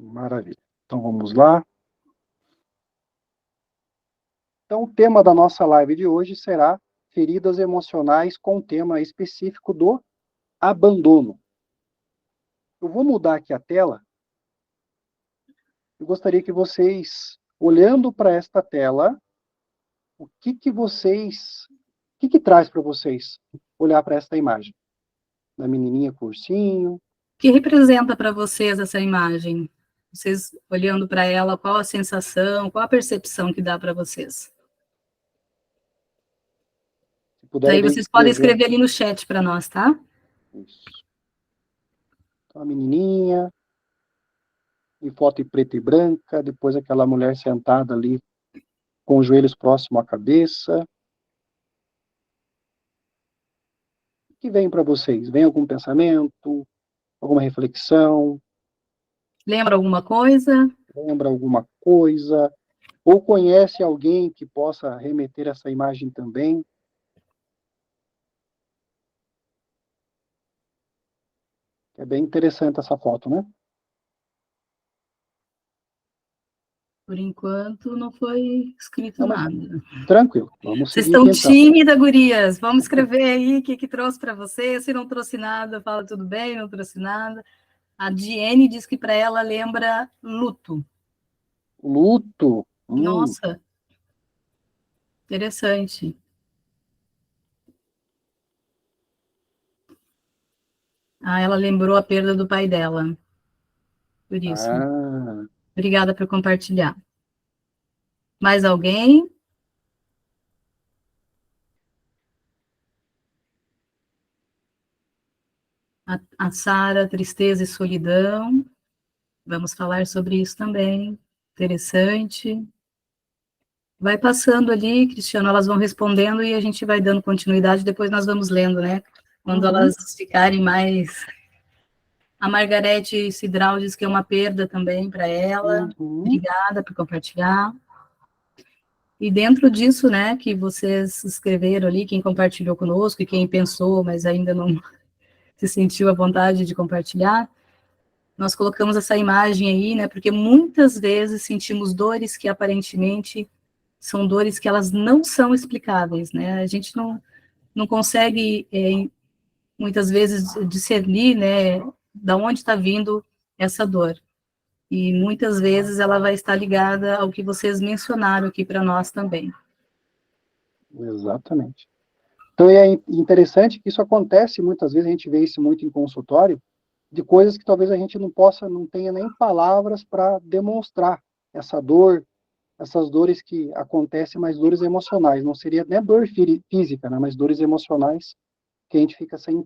Maravilha. Então, vamos lá. Então, o tema da nossa live de hoje será feridas emocionais com o tema específico do abandono. Eu vou mudar aqui a tela. Eu gostaria que vocês, olhando para esta tela, o que traz para vocês olhar para esta imagem? Da menininha com o ursinho. O que representa para vocês essa imagem? Vocês olhando para ela, qual a sensação, qual a percepção que dá para vocês? Daí vocês podem escrever ali no chat para nós, tá? Isso. Então, a menininha, em foto em preto e branca, depois aquela mulher sentada ali, com os joelhos próximos à cabeça. O que vem para vocês? Vem algum pensamento? Alguma reflexão? Lembra alguma coisa? Lembra alguma coisa? Ou conhece alguém que possa remeter essa imagem também? É bem interessante essa foto, né? Por enquanto, não foi escrito nada. Tranquilo, vamos seguir. Vocês estão tímidas, gurias? Vamos escrever aí o que trouxe para vocês. Se não trouxe nada, fala tudo bem, não trouxe nada. A Diene diz que para ela lembra luto. Luto? Nossa, interessante. Ela lembrou a perda do pai dela. Por isso. Obrigada por compartilhar. Mais alguém? A Sara, tristeza e solidão. Vamos falar sobre isso também. Interessante. Vai passando ali, Cristiano, elas vão respondendo e a gente vai dando continuidade, depois nós vamos lendo, né? Quando elas ficarem mais... A Margarete Cidral diz que é uma perda também para ela. Obrigada por compartilhar. E dentro disso, né, que vocês escreveram ali, quem compartilhou conosco e quem pensou, mas ainda não se sentiu à vontade de compartilhar, nós colocamos essa imagem aí, né, porque muitas vezes sentimos dores que aparentemente são dores que elas não são explicáveis, né, a gente não consegue, muitas vezes, discernir, né, da onde está vindo essa dor. E muitas vezes ela vai estar ligada ao que vocês mencionaram aqui para nós também. Exatamente. Então, é interessante que isso acontece, muitas vezes a gente vê isso muito em consultório, de coisas que talvez a gente não tenha nem palavras para demonstrar essa dor, essas dores que acontecem, mas dores emocionais. Não seria nem dor física, né, mas dores emocionais que a gente fica sem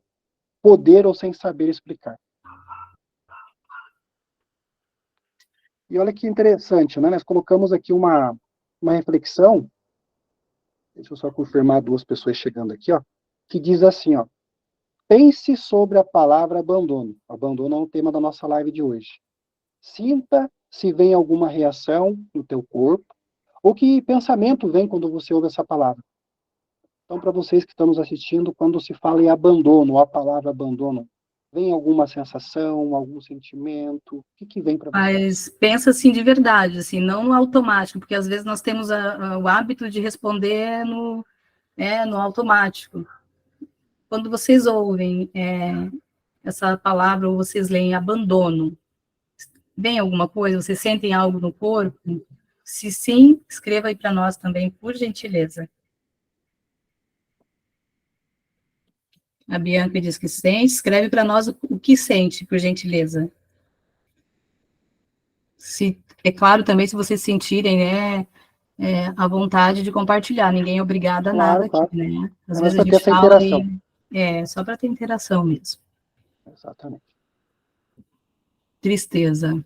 poder ou sem saber explicar. E olha que interessante, né? Nós colocamos aqui uma reflexão, deixa eu só confirmar duas pessoas chegando aqui, ó, que diz assim, ó, pense sobre a palavra abandono. Abandono é um tema da nossa live de hoje. Sinta se vem alguma reação no teu corpo, ou que pensamento vem quando você ouve essa palavra. Então, para vocês que estão nos assistindo, quando se fala em abandono, ou a palavra abandono, vem alguma sensação, algum sentimento? O que vem para vocês? Mas pensa assim de verdade, assim, não no automático, porque às vezes nós temos o hábito de responder no automático. Quando vocês ouvem essa palavra, ou vocês leem abandono, vem alguma coisa? Vocês sentem algo no corpo? Se sim, escreva aí para nós também, por gentileza. A Bianca diz que sente, escreve para nós o que sente, por gentileza. É claro também, se vocês sentirem, né, a vontade de compartilhar, ninguém é obrigado a nada aqui, né? Às vezes a gente fala e só para ter interação mesmo. Exatamente. Tristeza.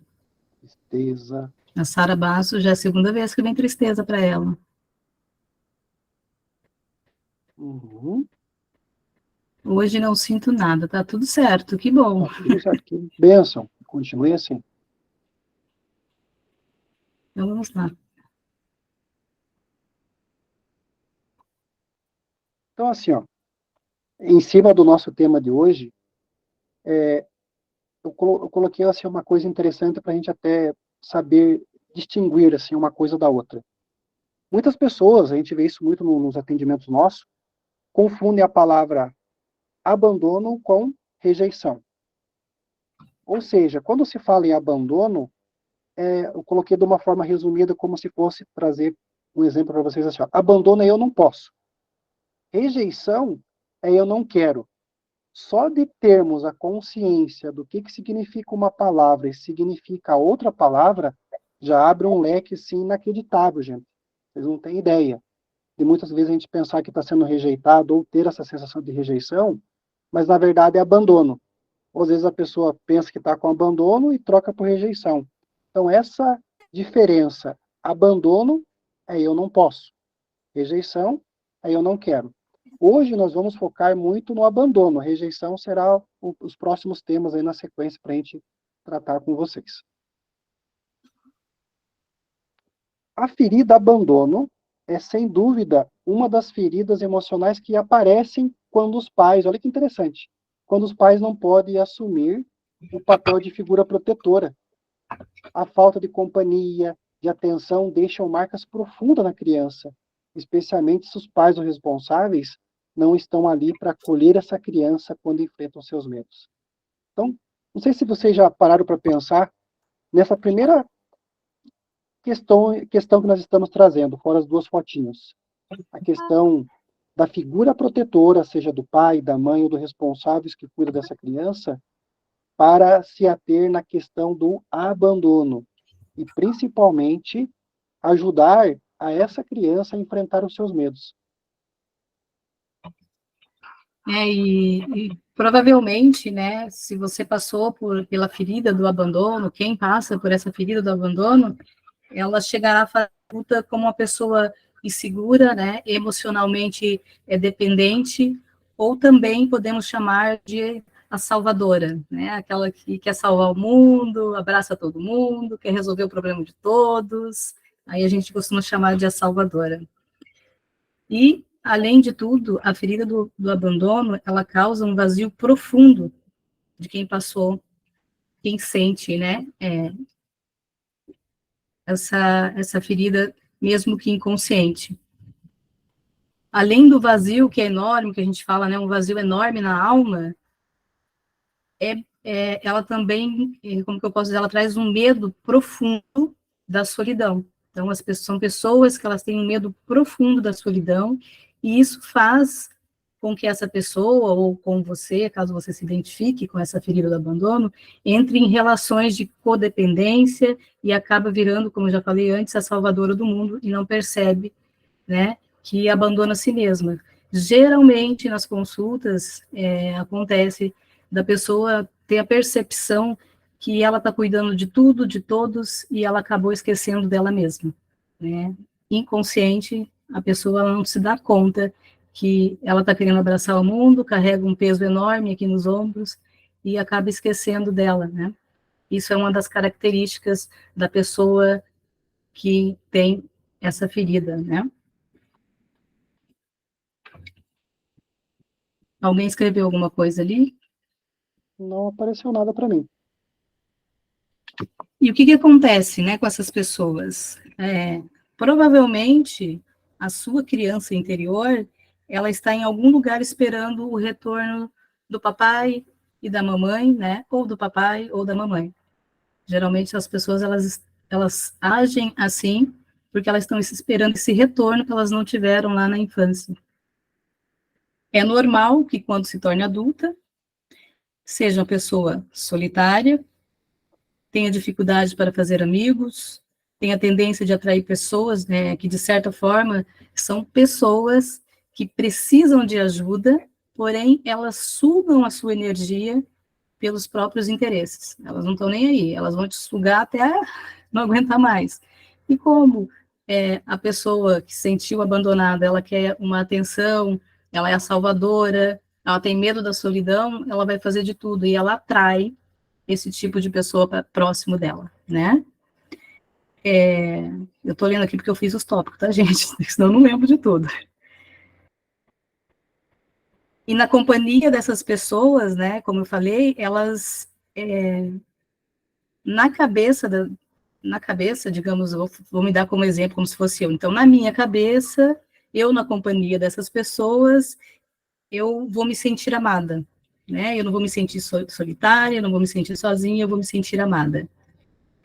Tristeza. A Sara Basso já é a segunda vez que vem tristeza para ela. Hoje não sinto nada, tá tudo certo, que bom. Tá tudo certo, que bênção, continue assim. Então vamos lá. Então, assim, ó, em cima do nosso tema de hoje, eu coloquei assim, uma coisa interessante para a gente até saber distinguir assim, uma coisa da outra. Muitas pessoas, a gente vê isso muito nos atendimentos nossos, confundem a palavra abandono com rejeição. Ou seja, quando se fala em abandono, eu coloquei de uma forma resumida, como se fosse trazer um exemplo para vocês assim, ó, abandono é eu não posso. Rejeição é eu não quero. Só de termos a consciência do que significa uma palavra e significa outra palavra, já abre um leque assim, inacreditável, gente. Vocês não têm ideia. De muitas vezes a gente pensar que está sendo rejeitado ou ter essa sensação de rejeição, mas na verdade é abandono. Ou às vezes a pessoa pensa que está com abandono e troca por rejeição. Então essa diferença, abandono é eu não posso, rejeição é eu não quero. Hoje nós vamos focar muito no abandono. A rejeição será os próximos temas aí na sequência para a gente tratar com vocês. A ferida abandono é, sem dúvida, uma das feridas emocionais que aparecem quando os pais, olha que interessante, quando os pais não podem assumir o papel de figura protetora. A falta de companhia, de atenção, deixam marcas profundas na criança, especialmente se os pais ou responsáveis não estão ali para acolher essa criança quando enfrentam seus medos. Então, não sei se vocês já pararam para pensar nessa primeira questão que nós estamos trazendo, fora as duas fotinhos. A questão da figura protetora, seja do pai, da mãe ou do responsável que cuida dessa criança, para se ater na questão do abandono e, principalmente, ajudar a essa criança a enfrentar os seus medos. E provavelmente, né, se você passou pela ferida do abandono, quem passa por essa ferida do abandono, ela chegará a fazer como uma pessoa insegura, né, emocionalmente dependente, ou também podemos chamar de a salvadora, né, aquela que quer salvar o mundo, abraça todo mundo, quer resolver o problema de todos, aí a gente costuma chamar de a salvadora. E, além de tudo, a ferida do abandono, ela causa um vazio profundo de quem passou, quem sente, né, essa ferida, mesmo que inconsciente. Além do vazio, que é enorme, que a gente fala, né, um vazio enorme na alma, ela também, como que eu posso dizer, ela traz um medo profundo da solidão. Então, são pessoas que elas têm um medo profundo da solidão, e isso faz com que essa pessoa, ou com você, caso você se identifique com essa ferida do abandono, entre em relações de codependência e acaba virando, como eu já falei antes, a salvadora do mundo e não percebe, né, que abandona a si mesma. Geralmente, nas consultas, acontece da pessoa ter a percepção que ela está cuidando de tudo, de todos, e ela acabou esquecendo dela mesma, né? Inconsciente, a pessoa não se dá conta que ela está querendo abraçar o mundo, carrega um peso enorme aqui nos ombros, e acaba esquecendo dela, né? Isso é uma das características da pessoa que tem essa ferida, né? Alguém escreveu alguma coisa ali? Não apareceu nada para mim. E o que acontece, né, com essas pessoas? Provavelmente, a sua criança interior, ela está em algum lugar esperando o retorno do papai e da mamãe, né, ou do papai ou da mamãe. Geralmente, as pessoas, elas agem assim porque elas estão esperando esse retorno que elas não tiveram lá na infância. É normal que, quando se torne adulta, seja uma pessoa solitária, tenha dificuldade para fazer amigos, tem a tendência de atrair pessoas, né, que de certa forma são pessoas que precisam de ajuda, porém elas sugam a sua energia pelos próprios interesses. Elas não estão nem aí, elas vão te sugar até não aguentar mais. E como a pessoa que se sentiu abandonada, ela quer uma atenção, ela é a salvadora, ela tem medo da solidão, ela vai fazer de tudo e ela atrai esse tipo de pessoa próximo dela, né? Eu estou lendo aqui porque eu fiz os tópicos, tá, gente? Senão eu não lembro de tudo. E na companhia dessas pessoas, né, como eu falei, elas na cabeça, digamos, vou me dar como exemplo, como se fosse eu. Então, na minha cabeça, eu na companhia dessas pessoas, eu vou me sentir amada, né? Eu não vou me sentir solitária, eu não vou me sentir sozinha, eu vou me sentir amada.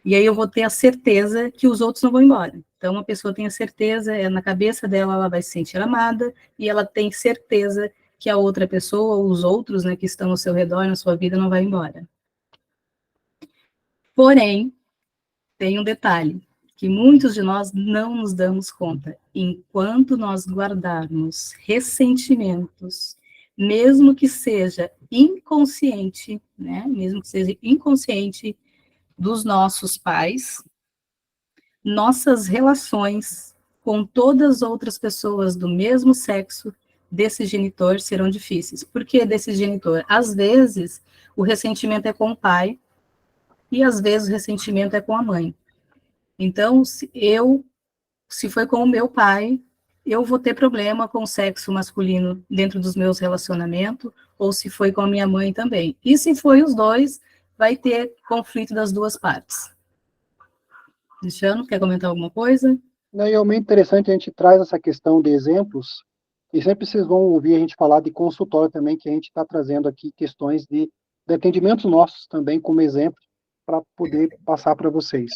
E aí eu vou ter a certeza que os outros não vão embora. Então, uma pessoa tem a certeza, na cabeça dela, ela vai se sentir amada, e ela tem certeza que a outra pessoa, ou os outros, né, que estão ao seu redor, na sua vida, não vai embora. Porém, tem um detalhe, que muitos de nós não nos damos conta. Enquanto nós guardarmos ressentimentos, mesmo que seja inconsciente, né, mesmo que seja inconsciente dos nossos pais, nossas relações com todas as outras pessoas do mesmo sexo desse genitor serão difíceis. Por que desse genitor? Às vezes, o ressentimento é com o pai, e às vezes o ressentimento é com a mãe. Então, se foi com o meu pai, eu vou ter problema com o sexo masculino dentro dos meus relacionamentos, ou se foi com a minha mãe também. E se foi os dois, vai ter conflito das duas partes. Cristiano, quer comentar alguma coisa? Não, e é muito interessante, a gente traz essa questão de exemplos, e sempre vocês vão ouvir a gente falar de consultório também, que a gente está trazendo aqui questões de atendimentos nossos também como exemplo, para poder passar para vocês.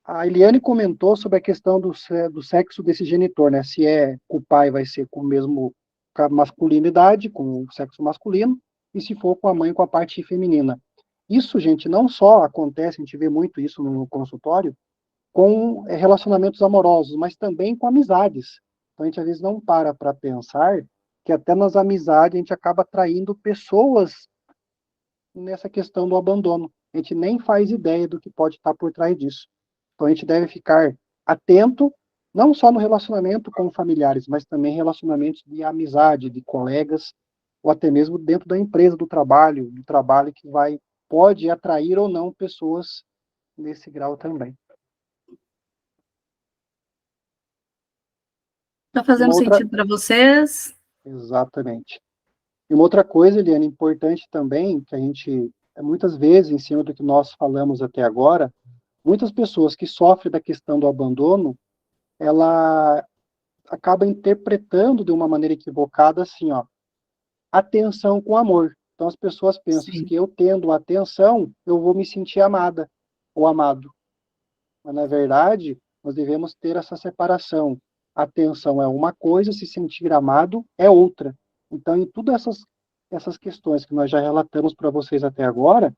A Eliane comentou sobre a questão do sexo desse genitor, né? Se o pai vai ser com o mesmo com a masculinidade, com o sexo masculino, e se for com a mãe com a parte feminina. Isso, gente, não só acontece, a gente vê muito isso no consultório, com relacionamentos amorosos, mas também com amizades. Então, a gente às vezes não para pensar que até nas amizades a gente acaba atraindo pessoas nessa questão do abandono. A gente nem faz ideia do que pode estar por trás disso. Então, a gente deve ficar atento, não só no relacionamento com familiares, mas também relacionamentos de amizade, de colegas, ou até mesmo dentro da empresa do trabalho que pode atrair ou não pessoas nesse grau também. Está fazendo sentido para vocês? Exatamente. E uma outra coisa, Eliane, importante também, que a gente, muitas vezes, em cima do que nós falamos até agora, muitas pessoas que sofrem da questão do abandono, ela acaba interpretando de uma maneira equivocada, assim, ó, atenção com amor. Então as pessoas pensam Sim. que eu tendo atenção, eu vou me sentir amada ou amado. Mas, na verdade, nós devemos ter essa separação. Atenção é uma coisa, se sentir amado é outra. Então, em todas essas questões que nós já relatamos para vocês até agora,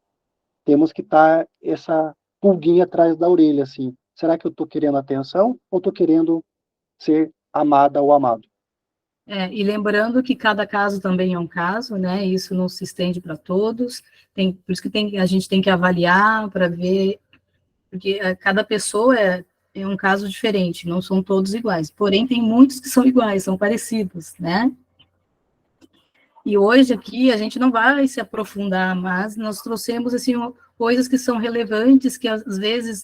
temos que estar essa pulguinha atrás da orelha, assim. Será que eu estou querendo atenção ou estou querendo ser amada ou amado? E lembrando que cada caso também é um caso, né? Isso não se estende para todos. Por isso que a gente tem que avaliar para ver, porque cada pessoa é um caso diferente, não são todos iguais. Porém, tem muitos que são iguais, são parecidos, né? E hoje aqui a gente não vai se aprofundar, mas nós trouxemos assim coisas que são relevantes, que às vezes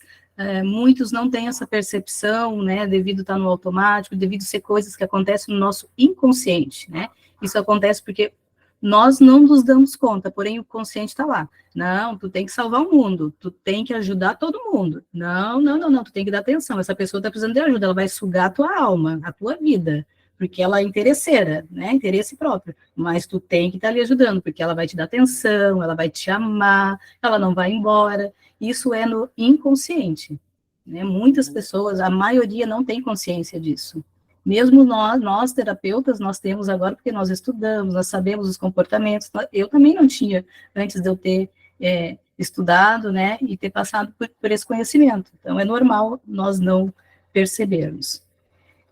muitos não têm essa percepção, né, devido estar no automático, devido ser coisas que acontecem no nosso inconsciente, né? Isso acontece porque nós não nos damos conta, porém o consciente está lá. Não, tu tem que salvar o mundo, tu tem que ajudar todo mundo. Não, tu tem que dar atenção, essa pessoa está precisando de ajuda, ela vai sugar a tua alma, a tua vida, porque ela é interesseira, né, interesse próprio, mas tu tem que estar ali ajudando, porque ela vai te dar atenção, ela vai te amar, ela não vai embora. Isso é no inconsciente, né? Muitas pessoas, a maioria não tem consciência disso. Mesmo nós terapeutas, nós temos agora, porque nós estudamos, nós sabemos os comportamentos. Eu também não tinha, antes de eu ter estudado, né, e ter passado por esse conhecimento. Então, é normal nós não percebermos.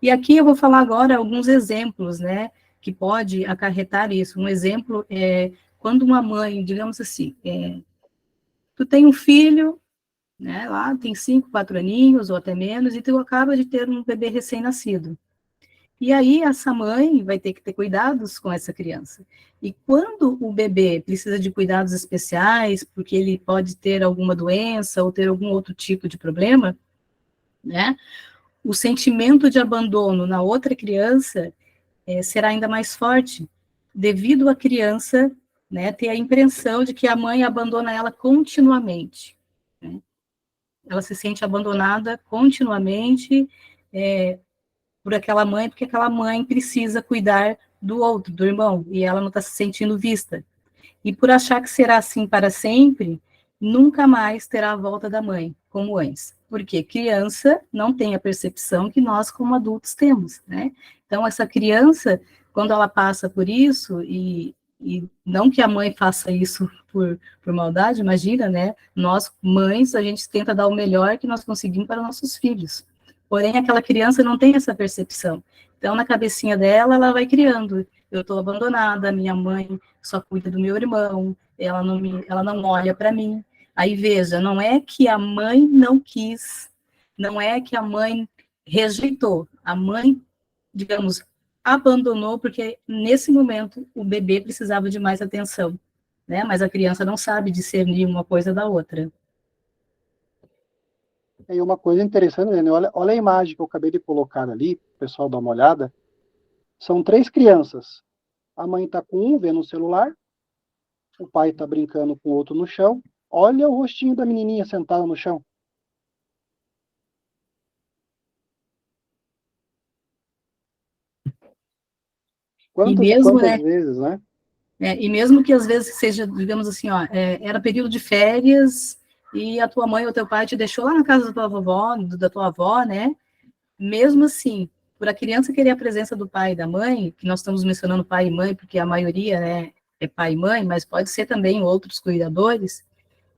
E aqui eu vou falar agora alguns exemplos, né, que pode acarretar isso. Um exemplo é quando uma mãe, digamos assim, tu tem um filho, né, lá tem 5, 4 aninhos, ou até menos, e tu acaba de ter um bebê recém-nascido. E aí essa mãe vai ter que ter cuidados com essa criança. E quando o bebê precisa de cuidados especiais, porque ele pode ter alguma doença ou ter algum outro tipo de problema, né, o sentimento de abandono na outra criança será ainda mais forte, devido à criança né, ter a impressão de que a mãe abandona ela continuamente, né? Ela se sente abandonada continuamente por aquela mãe, porque aquela mãe precisa cuidar do outro, do irmão, e ela não está se sentindo vista. E por achar que será assim para sempre, nunca mais terá a volta da mãe, como antes. Porque criança não tem a percepção que nós, como adultos, temos, né? Então, essa criança, quando ela passa por isso, e não que a mãe faça isso por maldade, imagina, né? Nós, mães, a gente tenta dar o melhor que nós conseguimos para nossos filhos. Porém, aquela criança não tem essa percepção. Então, na cabecinha dela, ela vai criando. Eu estou abandonada, minha mãe só cuida do meu irmão, ela não olha para mim. Aí veja, não é que a mãe não quis, não é que a mãe rejeitou, a mãe, digamos, abandonou porque nesse momento o bebê precisava de mais atenção, né? Mas a criança não sabe discernir uma coisa da outra. E uma coisa interessante, né? Olha a imagem que eu acabei de colocar ali, o pessoal dá uma olhada. São três crianças. A mãe está com um vendo o celular, o pai está brincando com o outro no chão. Olha o rostinho da menininha sentada no chão. E Quantas e mesmo, quantas né, vezes, né? e mesmo que às vezes seja, digamos assim, ó, era período de férias e a tua mãe ou teu pai te deixou lá na casa da tua vovó, da tua avó, né? Mesmo assim, por a criança querer a presença do pai e da mãe, que nós estamos mencionando pai e mãe, porque a maioria, né, é pai e mãe, mas pode ser também outros cuidadores,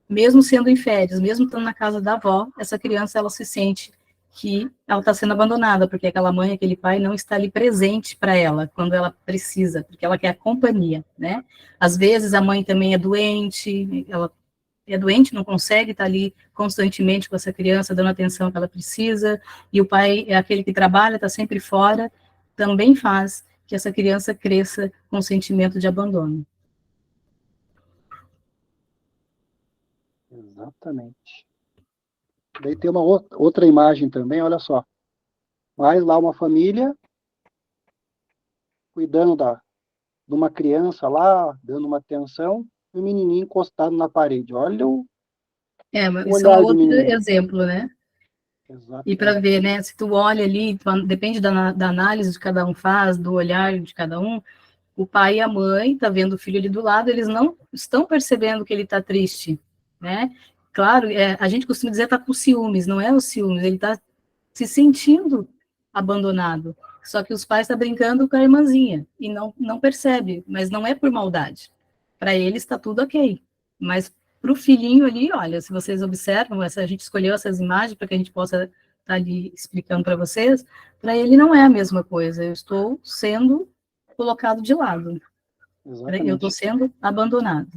mesmo sendo em férias, mesmo estando na casa da avó, essa criança, ela se sente que ela está sendo abandonada, porque aquela mãe, aquele pai não está ali presente para ela, quando ela precisa, porque ela quer a companhia, né? Às vezes a mãe também é doente, ela é doente, não consegue estar ali constantemente com essa criança, dando a atenção que ela precisa, e o pai é aquele que trabalha, está sempre fora, também faz que essa criança cresça com sentimento de abandono. Exatamente. Daí tem uma outra imagem também, olha só. Mais lá uma família cuidando de uma criança lá, dando uma atenção, e o menininho encostado na parede. Olha o Isso é um olhar do outro menininho. exemplo, né? E para Exatamente. ver, né, se tu olha ali, depende da análise que cada um faz, do olhar de cada um, o pai e a mãe tá vendo o filho ali do lado, eles não estão percebendo que ele está triste, né? Claro, a gente costuma dizer tá com ciúmes, não é o ciúmes, ele está se sentindo abandonado. Só que os pais estão brincando com a irmãzinha e não percebe, mas não é por maldade. Para eles está tudo ok. Mas para o filhinho ali, olha, se vocês observam, a gente escolheu essas imagens para que a gente possa estar tá ali explicando para vocês, para ele não é a mesma coisa. Eu estou sendo colocado de lado. Eu estou Exatamente. sendo abandonado.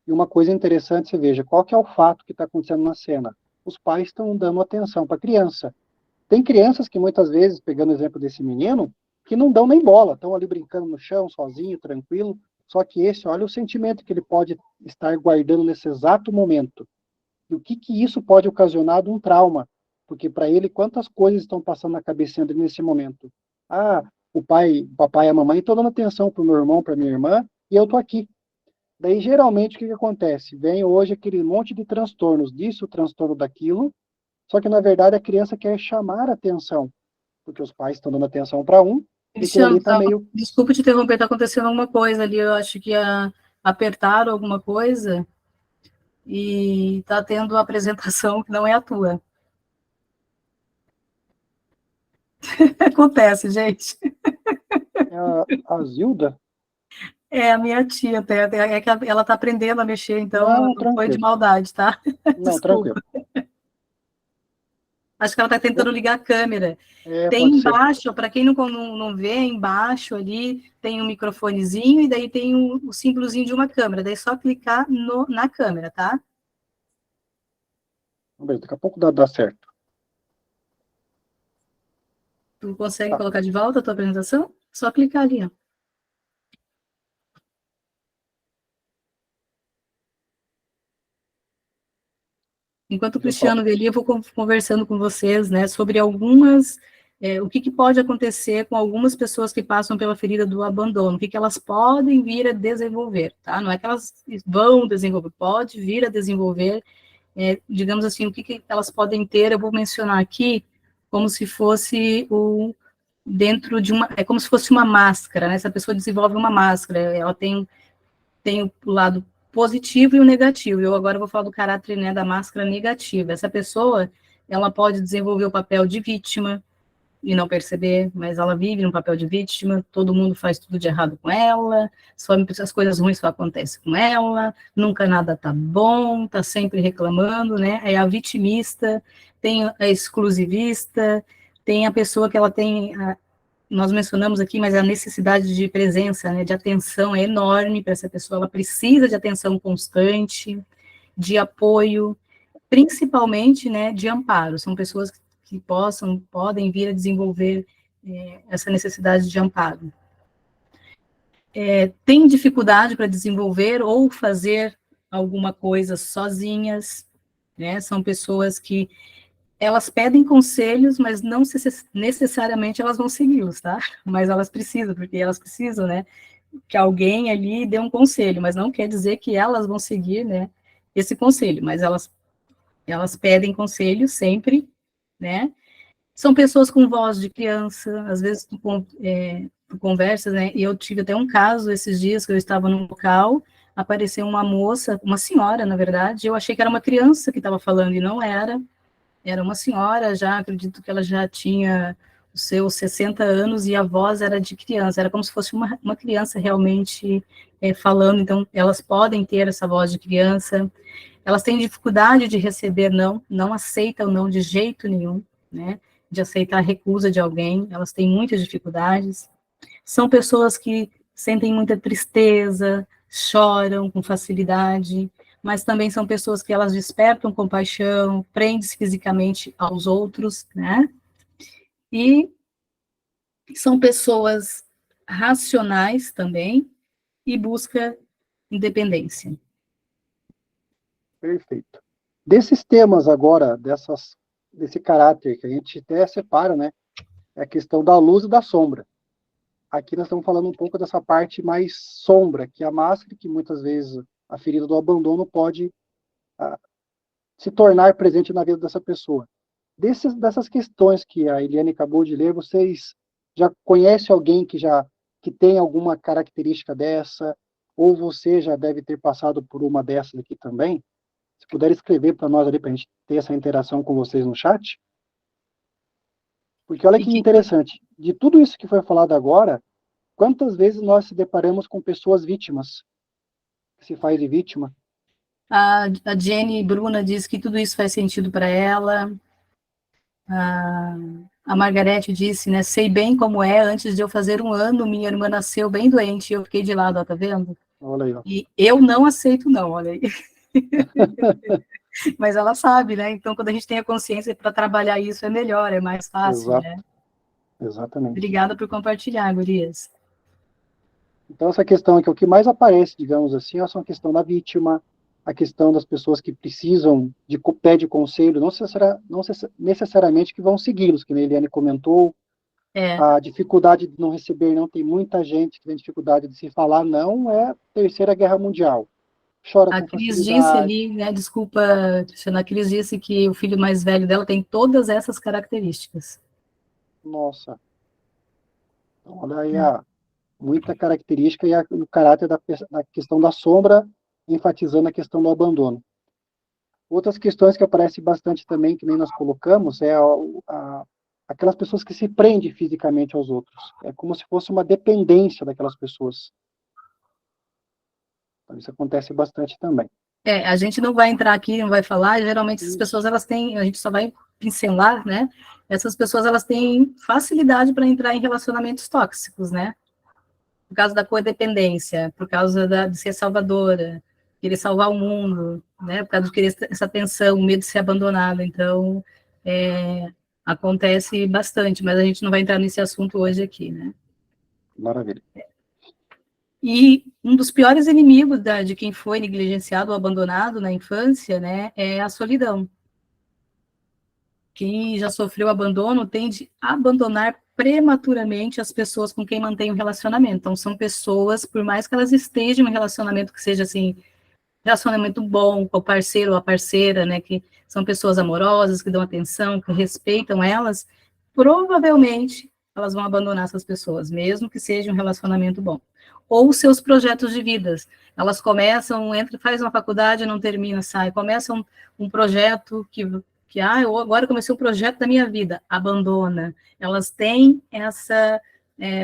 E uma coisa interessante, você veja, qual que é o fato que está acontecendo na cena? Os pais estão dando atenção para a criança. Tem crianças que muitas vezes, pegando o exemplo desse menino, que não dão nem bola, estão ali brincando no chão, sozinho, tranquilo, só que esse, olha o sentimento que ele pode estar guardando nesse exato momento. E o que que isso pode ocasionar de um trauma? Porque para ele, quantas coisas estão passando na cabeça dele nesse momento? Ah, o papai e a mamãe estão dando atenção para o meu irmão, para minha irmã, e eu estou aqui. Daí, geralmente, o que que acontece? Vem hoje aquele monte de transtornos, disso, transtorno daquilo, só que, na verdade, a criança quer chamar a atenção, porque os pais estão dando atenção para um, e aquilo ali Cristiano, está meio... desculpa te interromper, está acontecendo alguma coisa ali, eu acho que apertaram alguma coisa e está tendo uma apresentação que não é a tua. Acontece, gente. É a Zilda? É a minha tia, até, é que ela está aprendendo a mexer, então Não, não foi de tranquilo. maldade, tá? Não, tranquilo. Desculpa. Acho que ela está tentando ligar a câmera. É, Tem pode ser. embaixo, para quem não vê, embaixo ali tem um microfonezinho e daí tem o símbolozinho de uma câmera. Daí é só clicar na câmera, tá? Vamos ver, daqui a pouco dá certo. Tu consegue Tá. colocar de volta a tua apresentação? Só clicar ali, ó. Enquanto o Deixa eu só... Cristiano vê ali, eu vou conversando com vocês, né, sobre algumas o que pode acontecer com algumas pessoas que passam pela ferida do abandono, o que elas podem vir a desenvolver, tá? Não é que elas vão desenvolver, pode vir a desenvolver, digamos assim, o que elas podem ter, eu vou mencionar aqui, como se fosse dentro de uma, é como se fosse uma máscara, né? Essa pessoa desenvolve uma máscara, ela tem o lado positivo e o negativo. Eu agora vou falar do caráter, né, da máscara negativa. Essa pessoa, ela pode desenvolver o papel de vítima e não perceber, mas ela vive no papel de vítima, todo mundo faz tudo de errado com ela, só as coisas ruins só acontecem com ela, nunca nada tá bom, tá sempre reclamando, né? É a vitimista, tem a exclusivista, tem a pessoa que ela tem nós mencionamos aqui, mas a necessidade de presença, né, de atenção é enorme para essa pessoa, ela precisa de atenção constante, de apoio, principalmente, né, de amparo, são pessoas que podem vir a desenvolver essa necessidade de amparo. Tem dificuldade para desenvolver ou fazer alguma coisa sozinhas, né, são pessoas que elas pedem conselhos, mas não necessariamente elas vão segui-los, tá? Mas elas precisam, porque elas precisam, né, que alguém ali dê um conselho, mas não quer dizer que elas vão seguir, né, esse conselho, mas elas pedem conselho sempre, né? São pessoas com voz de criança, às vezes tu conversas, né? E eu tive até um caso esses dias que eu estava num local, apareceu uma moça, uma senhora, na verdade, eu achei que era uma criança que estava falando e não era. Era uma senhora, já acredito que ela já tinha os seus 60 anos e a voz era de criança, era como se fosse uma criança realmente falando, então elas podem ter essa voz de criança, elas têm dificuldade de receber não, não aceitam não de jeito nenhum, né, de aceitar a recusa de alguém, elas têm muitas dificuldades, são pessoas que sentem muita tristeza, choram com facilidade, mas também são pessoas que elas despertam compaixão, prendem-se fisicamente aos outros, né? E são pessoas racionais também e busca independência. Perfeito. Desses temas agora, desse caráter que a gente até separa, né? É a questão da luz e da sombra. Aqui nós estamos falando um pouco dessa parte mais sombra, que é a máscara, que muitas vezes a ferida do abandono pode se tornar presente na vida dessa pessoa. Dessas questões que a Eliane acabou de ler, vocês já conhecem alguém que tem alguma característica dessa, ou você já deve ter passado por uma dessas aqui também? Se puder escrever para nós ali, para a gente ter essa interação com vocês no chat. Porque olha que interessante, de tudo isso que foi falado agora, quantas vezes nós se deparamos com pessoas vítimas, que se faz de vítima? A Jenny Bruna diz que tudo isso faz sentido para ela. A Margarete disse, né, sei bem como é, antes de eu fazer 1 ano, minha irmã nasceu bem doente, e eu fiquei de lado, ó, tá vendo? Olha aí, ó. E eu não aceito não, olha aí. Mas ela sabe, né? Então, quando a gente tem a consciência para trabalhar isso, é melhor, é mais fácil, Exato, né? exatamente. Obrigada por compartilhar, gurias. Então, essa questão aqui, o que mais aparece, digamos assim, é a questão da vítima, a questão das pessoas que precisam de pede conselho, não necessariamente que vão segui-los, que a Eliane comentou, a dificuldade de não receber, não, tem muita gente que tem dificuldade de se falar, não, é a Terceira Guerra Mundial. Chora A com Cris disse facilidade. ali, né, desculpa, Cristiana, a Cris disse que o filho mais velho dela tem todas essas características. Nossa, então, olha aí muita característica e o caráter da questão da sombra, enfatizando a questão do abandono. Outras questões que aparecem bastante também, que nem nós colocamos, é aquelas pessoas que se prendem fisicamente aos outros. É como se fosse uma dependência daquelas pessoas. Então, isso acontece bastante também. A gente não vai entrar aqui, não vai falar, geralmente essas pessoas, elas têm, a gente só vai pincelar, né? Essas pessoas, elas têm facilidade para entrar em relacionamentos tóxicos, né? Por causa da codependência, por causa de ser salvadora, querer salvar o mundo, né? Por causa de querer essa atenção, o medo de ser abandonada. Então, acontece bastante, mas a gente não vai entrar nesse assunto hoje aqui, né? Maravilha. E um dos piores inimigos de quem foi negligenciado ou abandonado na infância, né, é a solidão. quem já sofreu abandono tende a abandonar prematuramente as pessoas com quem mantém o relacionamento. Então, são pessoas, por mais que elas estejam em um relacionamento que seja assim, relacionamento bom com o parceiro ou a parceira, né, que são pessoas amorosas, que dão atenção, que respeitam elas, provavelmente elas vão abandonar essas pessoas, mesmo que seja um relacionamento bom. Ou seus projetos de vida. Elas começam, faz uma faculdade, não termina, sai. Começam um projeto eu agora comecei um projeto da minha vida, abandona. Elas têm essa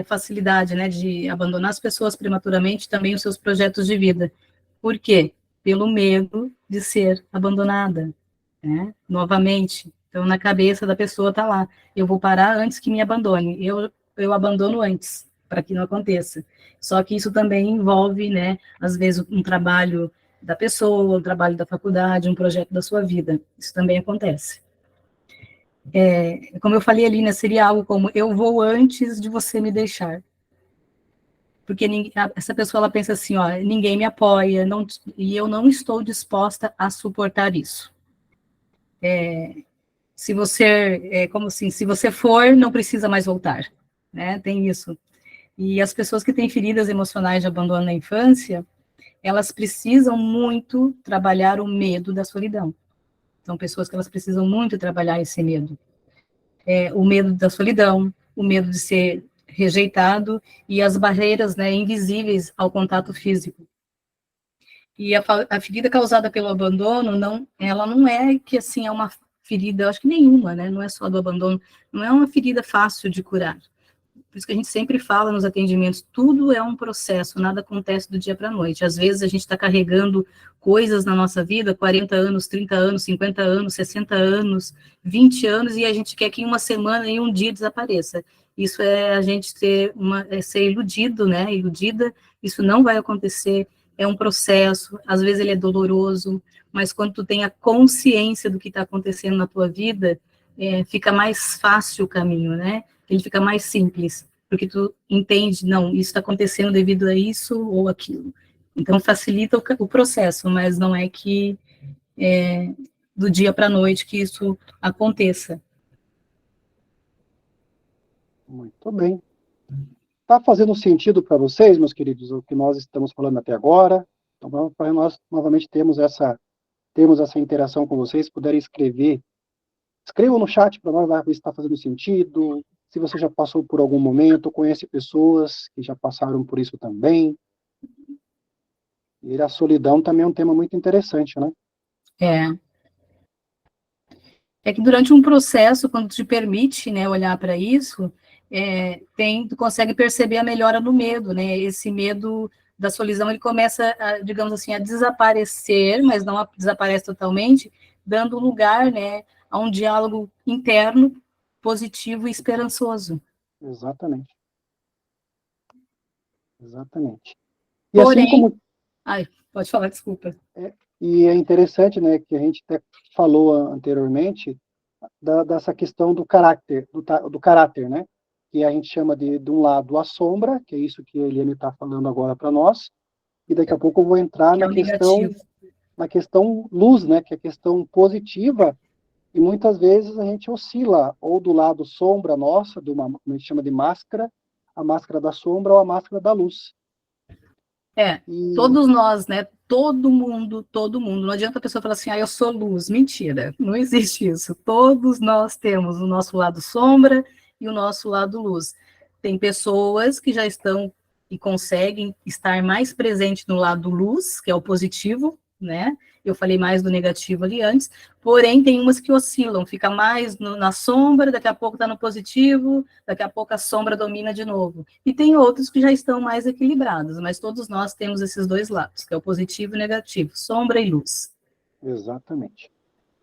facilidade, né, de abandonar as pessoas prematuramente, também os seus projetos de vida. Por quê? Pelo medo de ser abandonada, né? Novamente. Então, na cabeça da pessoa está lá, eu vou parar antes que me abandone, eu abandono antes, para que não aconteça. Só que isso também envolve, né, às vezes, um trabalho da pessoa, um trabalho da faculdade, um projeto da sua vida. Isso também acontece. Como eu falei ali, né, seria algo como, eu vou antes de você me deixar. Porque essa pessoa, ela pensa assim, ó, ninguém me apoia, e eu não estou disposta a suportar isso. Se você, como assim, se você for, não precisa mais voltar, né, tem isso. E as pessoas que têm feridas emocionais de abandono na infância, elas precisam muito trabalhar o medo da solidão. São pessoas que elas precisam muito trabalhar esse medo. O medo da solidão, o medo de ser rejeitado e as barreiras, né, invisíveis ao contato físico. E a ferida causada pelo abandono, ela não é que, assim, é uma ferida, eu acho que nenhuma, né, não é só do abandono, não é uma ferida fácil de curar. Por isso que a gente sempre fala nos atendimentos, tudo é um processo, nada acontece do dia para a noite. Às vezes a gente está carregando coisas na nossa vida, 40 anos, 30 anos, 50 anos, 60 anos, 20 anos, e a gente quer que em uma semana, em um dia desapareça. Isso é a gente ser iludido, né? Iludida, isso não vai acontecer, é um processo, às vezes ele é doloroso, mas quando tu tem a consciência do que está acontecendo na tua vida, fica mais fácil o caminho, né? Ele fica mais simples, porque tu entende, não, isso está acontecendo devido a isso ou aquilo. Então, facilita o processo, mas não é que do dia para a noite que isso aconteça. Muito bem. Está fazendo sentido para vocês, meus queridos, o que nós estamos falando até agora? Então, para nós, novamente, temos essa interação com vocês, puderem escrevam no chat para nós, ver se está fazendo sentido, se você já passou por algum momento, conhece pessoas que já passaram por isso também. E a solidão também é um tema muito interessante, né? É que durante um processo, quando te permite, né, olhar para isso, tu consegue perceber a melhora no medo, né? Esse medo da solidão, ele começa, digamos assim, a desaparecer, mas não desaparece totalmente, dando lugar, né, a um diálogo interno positivo e esperançoso. Exatamente. Exatamente. E Porém, assim como... pode falar, desculpa. E é interessante, né, que a gente até falou anteriormente, dessa questão do caráter, do caráter, né? Que a gente chama de um lado a sombra, que é isso que a Eliane está falando agora para nós, e daqui a pouco eu vou entrar na questão luz, né? Que é a questão positiva, e muitas vezes a gente oscila ou do lado sombra nossa, como a gente chama de máscara, a máscara da sombra ou a máscara da luz. Todos nós, né? Todo mundo. Não adianta a pessoa falar assim, eu sou luz. Mentira, não existe isso. Todos nós temos o nosso lado sombra e o nosso lado luz. Tem pessoas que já estão e conseguem estar mais presente no lado luz, que é o positivo, né? Eu falei mais do negativo ali antes, porém tem umas que oscilam, fica mais na sombra, daqui a pouco está no positivo, daqui a pouco a sombra domina de novo. E tem outros que já estão mais equilibrados, mas todos nós temos esses dois lados, que é o positivo e o negativo, sombra e luz. Exatamente.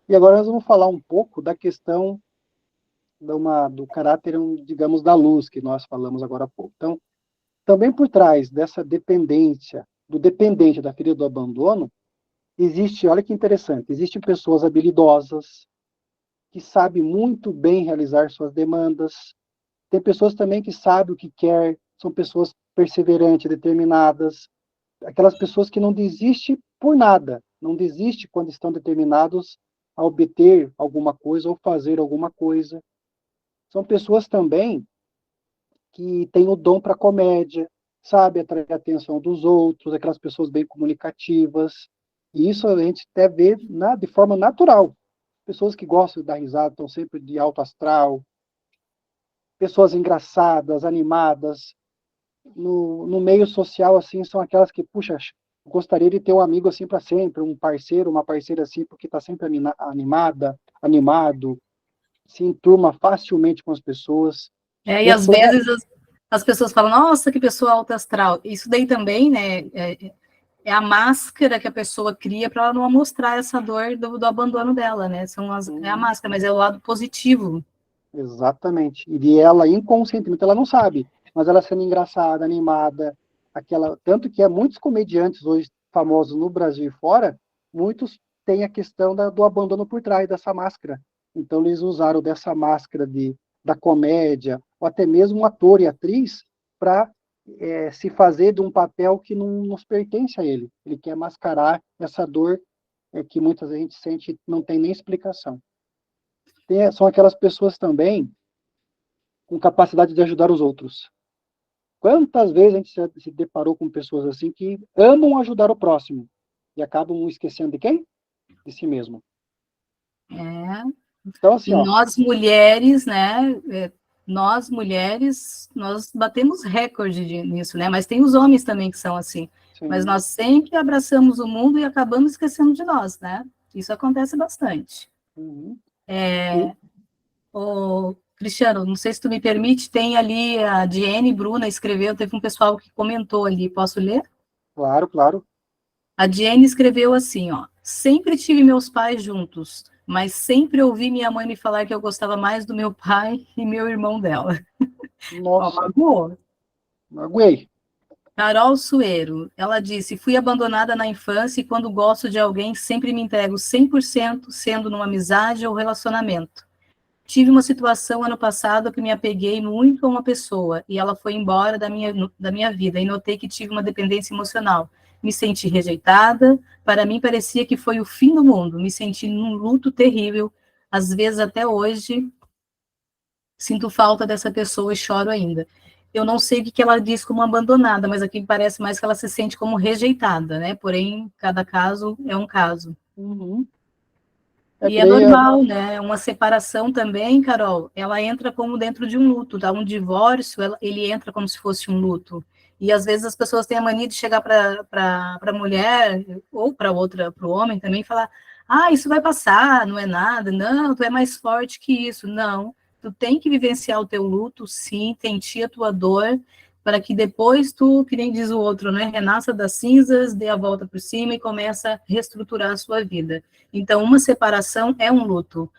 E agora nós vamos falar um pouco da questão do caráter, digamos, da luz, que nós falamos agora há pouco. Então, também por trás dessa dependência, do dependente da ferida do abandono, existe, olha que interessante, existem pessoas habilidosas, que sabem muito bem realizar suas demandas, tem pessoas também que sabem o que quer, são pessoas perseverantes, determinadas, aquelas pessoas que não desistem por nada, não desistem quando estão determinados a obter alguma coisa ou fazer alguma coisa. São pessoas também que têm o dom para comédia, sabe atrair a atenção dos outros, aquelas pessoas bem comunicativas. E isso a gente até vê de forma natural. Pessoas que gostam de dar risada, estão sempre de alto astral, pessoas engraçadas, animadas. No meio social, assim, são aquelas que, puxa, gostaria de ter um amigo assim para sempre, um parceiro, uma parceira assim, porque está sempre animada, animado, se enturma facilmente com as pessoas. E às Pessoas, vezes as pessoas falam, nossa, que pessoa alta astral. Isso daí também, né, é a máscara que a pessoa cria para ela não mostrar essa dor do abandono dela, né? É a máscara, mas é o lado positivo. exatamente. E ela, inconscientemente, ela não sabe, mas ela sendo engraçada, animada, aquela. Tanto que muitos comediantes hoje famosos no Brasil e fora, muitos têm a questão do abandono por trás dessa máscara. Então, eles usaram dessa máscara da comédia, ou até mesmo um ator e atriz, para se fazer de um papel que não nos pertence a ele. Ele quer mascarar essa dor que muitas vezes a gente sente e não tem nem explicação. São aquelas pessoas também com capacidade de ajudar os outros. Quantas vezes a gente se deparou com pessoas assim que amam ajudar o próximo e acabam esquecendo de quem? De si mesmo. É. Então, assim, E ó. nós mulheres, né? Nós mulheres, nós batemos recorde nisso, né? Mas tem os homens também que são assim. Mas Sim. nós sempre abraçamos o mundo e acabamos esquecendo de nós, né? Isso acontece bastante. Uhum. O Cristiano, não sei se tu me permite, tem ali a Diene Bruna escreveu, teve um pessoal que comentou ali, posso ler? Claro, claro. A Diene escreveu assim, ó, sempre tive meus pais juntos, mas sempre ouvi minha mãe me falar que eu gostava mais do meu pai e meu irmão dela. Ó, Nossa, magoou. magoei. Carol Sueiro, ela disse, fui abandonada na infância e quando gosto de alguém sempre me entrego 100%, sendo numa amizade ou relacionamento. Tive uma situação ano passado que me apeguei muito a uma pessoa e ela foi embora da minha vida e notei que tive uma dependência emocional. Me senti rejeitada, para mim parecia que foi o fim do mundo, me senti num luto terrível, às vezes até hoje sinto falta dessa pessoa e choro ainda. Eu não sei o que ela diz como abandonada, mas aqui parece mais que ela se sente como rejeitada, né? Porém, cada caso é um caso. Uhum. E Que é daí, normal, né? Uma separação também, Carol, ela entra como dentro de um luto, tá? Um divórcio, ele entra como se fosse um luto. E às vezes as pessoas têm a mania de chegar para a mulher ou para outra, para o homem também, e falar: ah, isso vai passar, não é nada, não, tu é mais forte que isso. Não, tu tem que vivenciar o teu luto, sim, sentir a tua dor, para que depois tu, que nem diz o outro, né, renasça das cinzas, dê a volta por cima e começa a reestruturar a sua vida. Então, uma separação é um luto.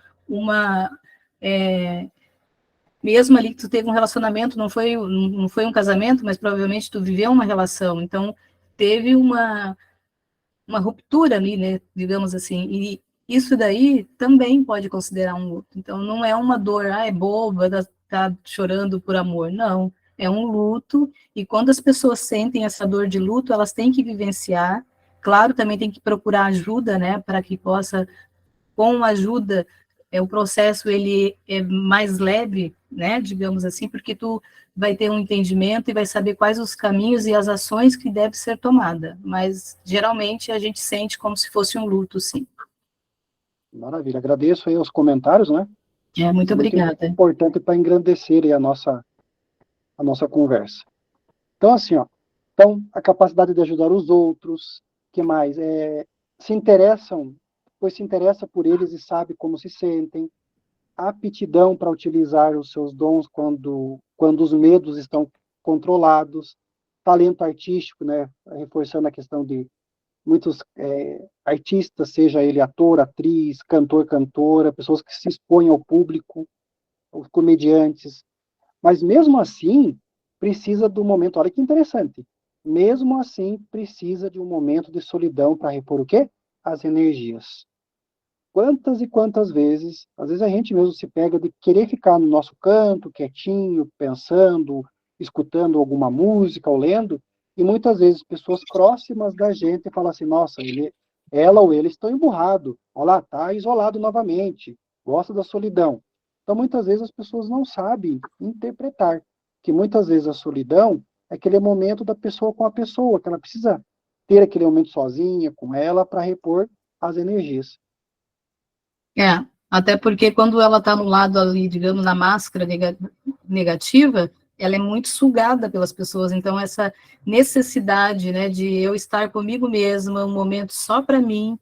Mesmo ali que tu teve um relacionamento, não foi um casamento, mas provavelmente tu viveu uma relação. Então, teve uma ruptura ali, né, digamos assim. E isso daí também pode considerar um luto. Então, não é uma dor, é boba, tá chorando por amor. Não. É um luto. E quando as pessoas sentem essa dor de luto, elas têm que vivenciar. Claro, também tem que procurar ajuda, né, para que possa com ajuda, o processo ele é mais leve, né, digamos assim, porque tu vai ter um entendimento e vai saber quais os caminhos e as ações que deve ser tomada, mas geralmente a gente sente como se fosse um luto, sim. maravilha. Agradeço aí os comentários, né? Muito Isso é muito obrigada. importante para engrandecer aí a nossa conversa. Então, assim, ó. Então, a capacidade de ajudar os outros, que mais? Se interessam, pois se interessa por eles e sabe como se sentem, aptidão para utilizar os seus dons quando os medos estão controlados, talento artístico, né? Reforçando a questão de muitos artistas, seja ele ator, atriz, cantor, cantora, pessoas que se expõem ao público, os comediantes, mas mesmo assim precisa do momento, olha que interessante, mesmo assim precisa de um momento de solidão para repor o quê? As energias. Quantas e quantas vezes, às vezes a gente mesmo se pega de querer ficar no nosso canto, quietinho, pensando, escutando alguma música ou lendo, e muitas vezes pessoas próximas da gente falam assim, nossa, ela ou ele estão emburrado. Olha lá, está isolado novamente, gosta da solidão. Então, muitas vezes as pessoas não sabem interpretar, que muitas vezes a solidão é aquele momento da pessoa com a pessoa, que ela precisa ter aquele momento sozinha, com ela, para repor as energias. Até porque quando ela está no lado ali, digamos, na máscara negativa, ela é muito sugada pelas pessoas, então essa necessidade, né, de eu estar comigo mesma, um momento só para mim,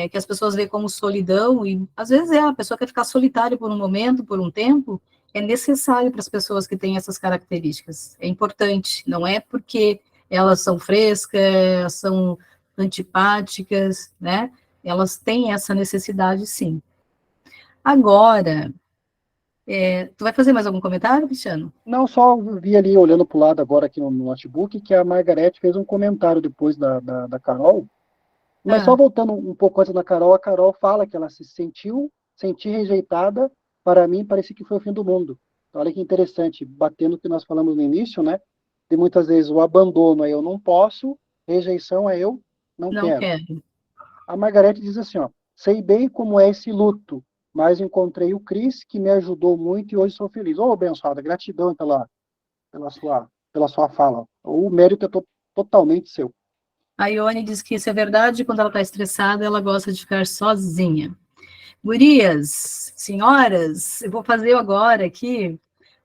que as pessoas veem como solidão, e às vezes a pessoa quer ficar solitária por um momento, por um tempo, é necessário para as pessoas que têm essas características, é importante, não é porque elas são frescas, são antipáticas, né, elas têm essa necessidade, sim. Agora, tu vai fazer mais algum comentário, Cristiano? Não, só vi ali, olhando para o lado agora aqui no notebook, que a Margarete fez um comentário depois da Carol, mas só Ah, voltando um pouco antes da Carol, a Carol fala que ela se sentir rejeitada, para mim parecia que foi o fim do mundo. Então, olha que interessante, batendo o que nós falamos no início, né? De muitas vezes o abandono é eu não posso, rejeição é eu não não quero. quero. A Margarete diz assim, ó, sei bem como é esse luto, mas encontrei o Cris que me ajudou muito e hoje sou feliz. Ô, abençoada, gratidão pela sua fala. O mérito é totalmente seu. A Ione diz que isso é verdade, quando ela está estressada, ela gosta de ficar sozinha. Gurias, senhoras, eu vou fazer agora aqui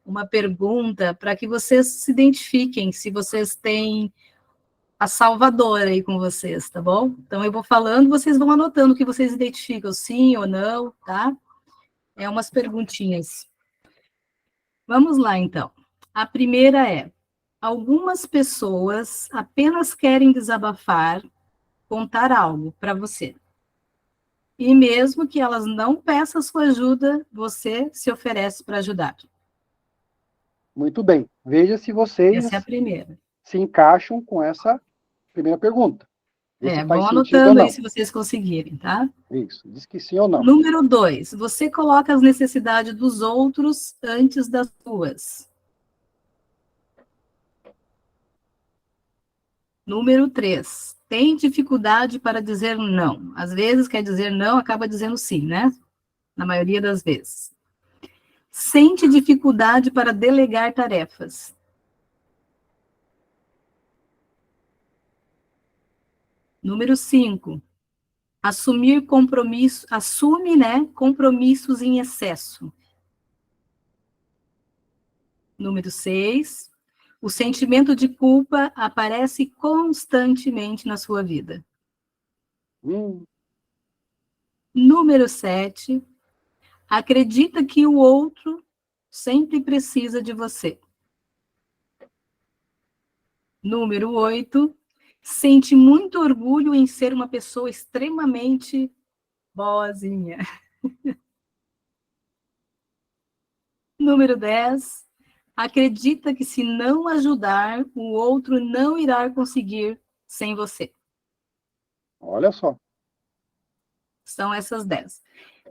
uma pergunta para que vocês se identifiquem, se vocês têm a salvadora aí com vocês, tá bom? Então eu vou falando, vocês vão anotando o que vocês identificam, sim ou não, tá? É umas perguntinhas. Vamos lá, então. A primeira é: algumas pessoas apenas querem desabafar, contar algo para você. E mesmo que elas não peçam sua ajuda, você se oferece para ajudar. Muito bem. Veja se Essa é a vocês primeira. se encaixam com essa primeira pergunta. Vê se Vão faz sentido ou anotando aí não. se vocês conseguirem, tá? Isso, diz que sim ou não. Número 2, você coloca as necessidades dos outros antes das suas. Número 3, tem dificuldade para dizer não. Às vezes quer dizer não, acaba dizendo sim, né? Na maioria das vezes. Sente dificuldade para delegar tarefas. Número 5, assumir compromisso, assume, né, compromissos em excesso. Número 6, o sentimento de culpa aparece constantemente na sua vida. Hum, Número 7, acredita que o outro sempre precisa de você. Número 8, sente muito orgulho em ser uma pessoa extremamente boazinha. Número 10, acredita que se não ajudar, o outro não irá conseguir sem você. olha só. São essas 10.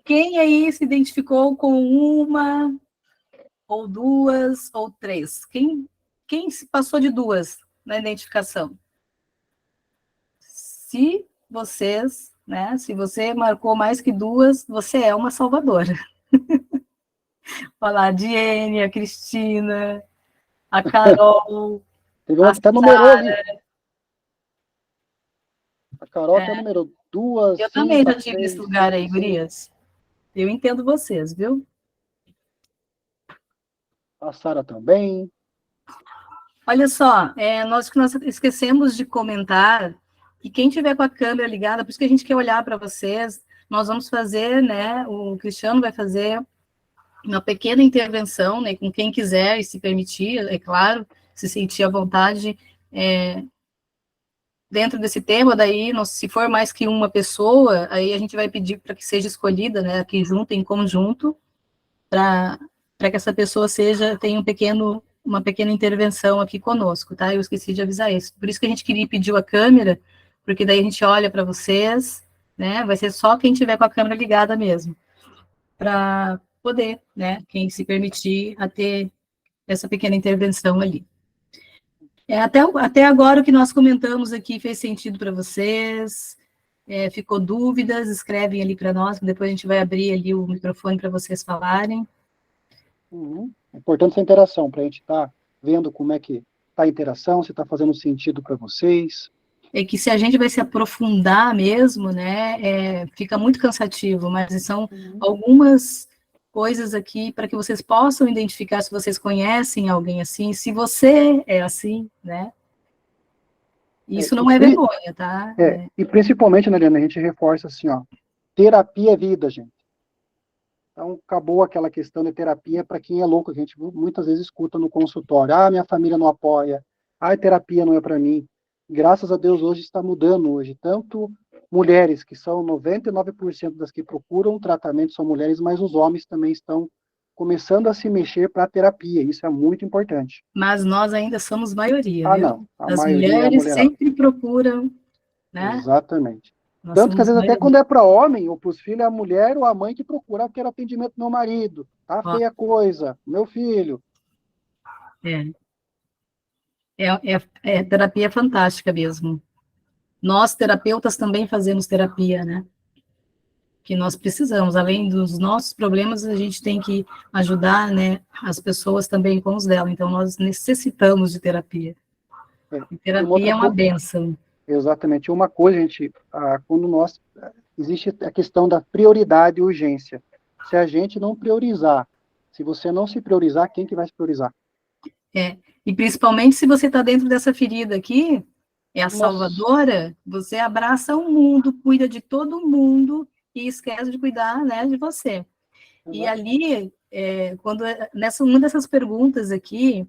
Quem aí se identificou com uma, ou duas, ou três? Quem se passou de duas na identificação? Se vocês, né, se você marcou mais que duas, você é uma salvadora. Olha lá, a Diene, a Cristina, a Carol, Teve uma a que até numerou ali. Sara. A Carol até numerou duas, Eu também cinco, a já tive nesse três, lugar aí, cinco. gurias. Eu entendo vocês, viu? A Sara também. Olha só, nós esquecemos de comentar que quem tiver com a câmera ligada, por isso que a gente quer olhar para vocês, nós vamos fazer, né, o Cristiano vai fazer uma pequena intervenção, né, com quem quiser e se permitir, é claro, se sentir à vontade, dentro desse tema, daí, se for mais que uma pessoa, aí a gente vai pedir para que seja escolhida, né, aqui junto, em conjunto, para que essa pessoa tenha uma pequena intervenção aqui conosco, tá? Eu esqueci de avisar isso. Por isso que a gente pediu a câmera, porque daí a gente olha para vocês, né? Vai ser só quem tiver com a câmera ligada mesmo, para poder, né? Quem se permitir a ter essa pequena intervenção ali. Até agora o que nós comentamos aqui fez sentido para vocês? ficou dúvidas, escrevem ali para nós, depois a gente vai abrir ali o microfone para vocês falarem. É importante essa interação, para a gente estar vendo como é que está a interação, se está fazendo sentido para vocês. É que se a gente vai se aprofundar mesmo, né, fica muito cansativo, mas são algumas coisas aqui para que vocês possam identificar se vocês conhecem alguém assim, se você é assim, né? Isso não é vergonha, tá? E principalmente, né, Eliana, a gente reforça assim, ó, terapia é vida, gente. Então, acabou aquela questão de terapia para quem é louco. A gente muitas vezes escuta no consultório, minha família não apoia, terapia não é para mim. Graças a Deus, hoje está mudando hoje. Tanto mulheres, que são 99% das que procuram tratamento, são mulheres, mas os homens também estão começando a se mexer para a terapia. Isso é muito importante. Mas nós ainda somos maioria, viu? Não. A As maioria é a mulheres mulherada. sempre procuram, né? Exatamente. Nós Tanto que às vezes maioria. até quando é para homem ou para os filhos, é a mulher ou a mãe que procura, eu quero atendimento do meu marido. Tá feia a coisa, meu filho. Terapia fantástica mesmo. Nós, terapeutas, também fazemos terapia, né? Que nós precisamos, além dos nossos problemas, a gente tem que ajudar, né, as pessoas também com os dela. Então, nós necessitamos de terapia. E terapia é uma bênção. Exatamente. Uma coisa, gente, quando existe a questão da prioridade e urgência. Se a gente não priorizar, se você não se priorizar, quem que vai se priorizar? E principalmente se você está dentro dessa ferida aqui, é a salvadora, você abraça o mundo, cuida de todo mundo e esquece de cuidar, né, de você. E ali, uma dessas perguntas aqui,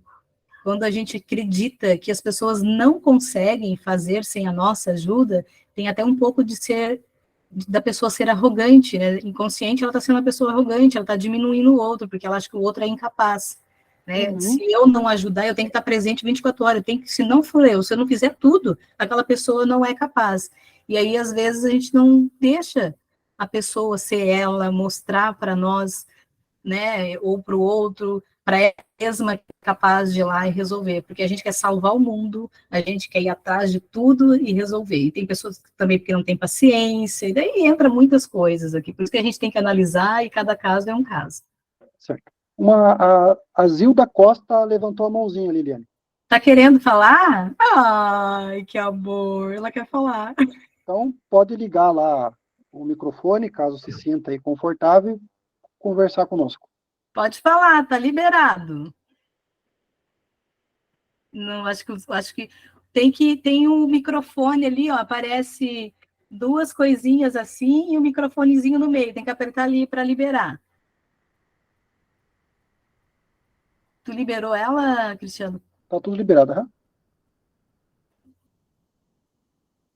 quando a gente acredita que as pessoas não conseguem fazer sem a nossa ajuda, tem até um pouco da pessoa ser arrogante, né? Inconsciente, ela está sendo uma pessoa arrogante, ela está diminuindo o outro, porque ela acha que o outro é incapaz. Né? Se eu não ajudar, eu tenho que estar presente 24 horas, se não for eu, se eu não fizer tudo, aquela pessoa não é capaz. E aí, às vezes, a gente não deixa a pessoa ser ela, mostrar para nós, né, ou para o outro, para ela mesma capaz de ir lá e resolver, porque a gente quer salvar o mundo, a gente quer ir atrás de tudo e resolver. E tem pessoas também que não têm paciência, e daí entra muitas coisas aqui, por isso que a gente tem que analisar e cada caso é um caso. Certo. A Zilda Costa levantou a mãozinha, Liliane. Tá querendo falar? Ai, que amor, ela quer falar. Então, pode ligar lá o microfone, caso se sinta aí confortável, e conversar conosco. Pode falar, tá liberado. Não, acho que tem um microfone ali, ó, aparece duas coisinhas assim e um microfonezinho no meio, tem que apertar ali para liberar. Tu liberou ela, Cristiano? Tá tudo liberado, hein?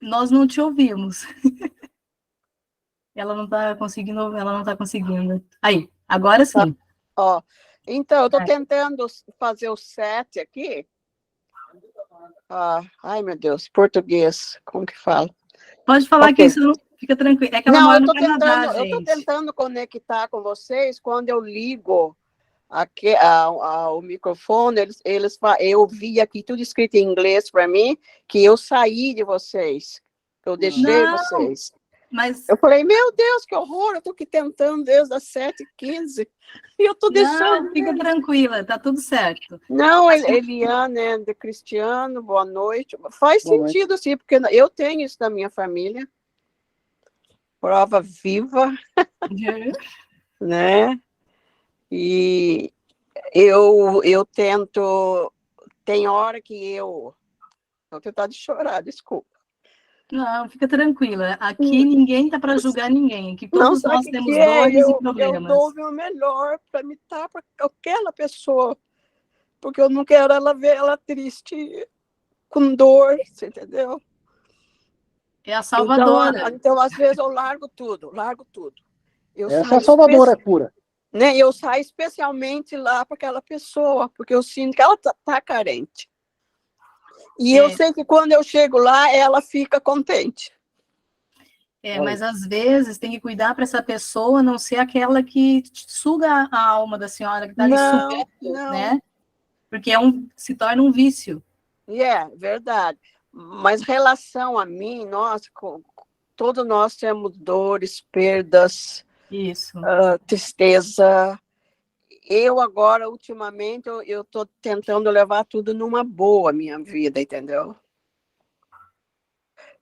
Nós não te ouvimos. Ela não tá conseguindo. Aí, agora sim. Ó, então, eu tô tentando fazer o set aqui. Ai, meu Deus, português, como que fala? Pode falar que isso não fica tranquilo. É que ela mora no Canadá, eu tô tentando conectar com vocês. Quando eu ligo aqui, o microfone, eu vi aqui tudo escrito em inglês para mim, que eu saí de vocês, eu deixei vocês. Mas... Eu falei, meu Deus, que horror, eu tô aqui tentando desde as 7h15 e eu tô deixando. Não, fica tranquila, tá tudo certo. Não, Eliana, de Cristiano, boa noite. Faz sentido, sim, porque eu tenho isso na minha família. Prova viva, né? E eu tento, tem hora que eu vou tentar de chorar, desculpa. Não, fica tranquila. Aqui ninguém tá para julgar ninguém. Aqui todos nós temos dores e problemas. Eu dou o meu melhor para me dar para aquela pessoa, porque eu não quero ela ver ela triste, com dor, você entendeu? É a salvadora. Então às vezes eu largo tudo. Essa é a salvadora pura. Né? Eu saio especialmente lá para aquela pessoa, porque eu sinto que ela tá carente. E eu sei que quando eu chego lá, ela fica contente. Mas às vezes tem que cuidar para essa pessoa não ser aquela que suga a alma da senhora, que está ali sugando, né? Porque se torna um vício. Verdade. Mas relação a mim, nossa, todos nós temos dores, perdas, Isso. tristeza. Eu agora, ultimamente, eu estou tentando levar tudo numa boa, minha vida, entendeu?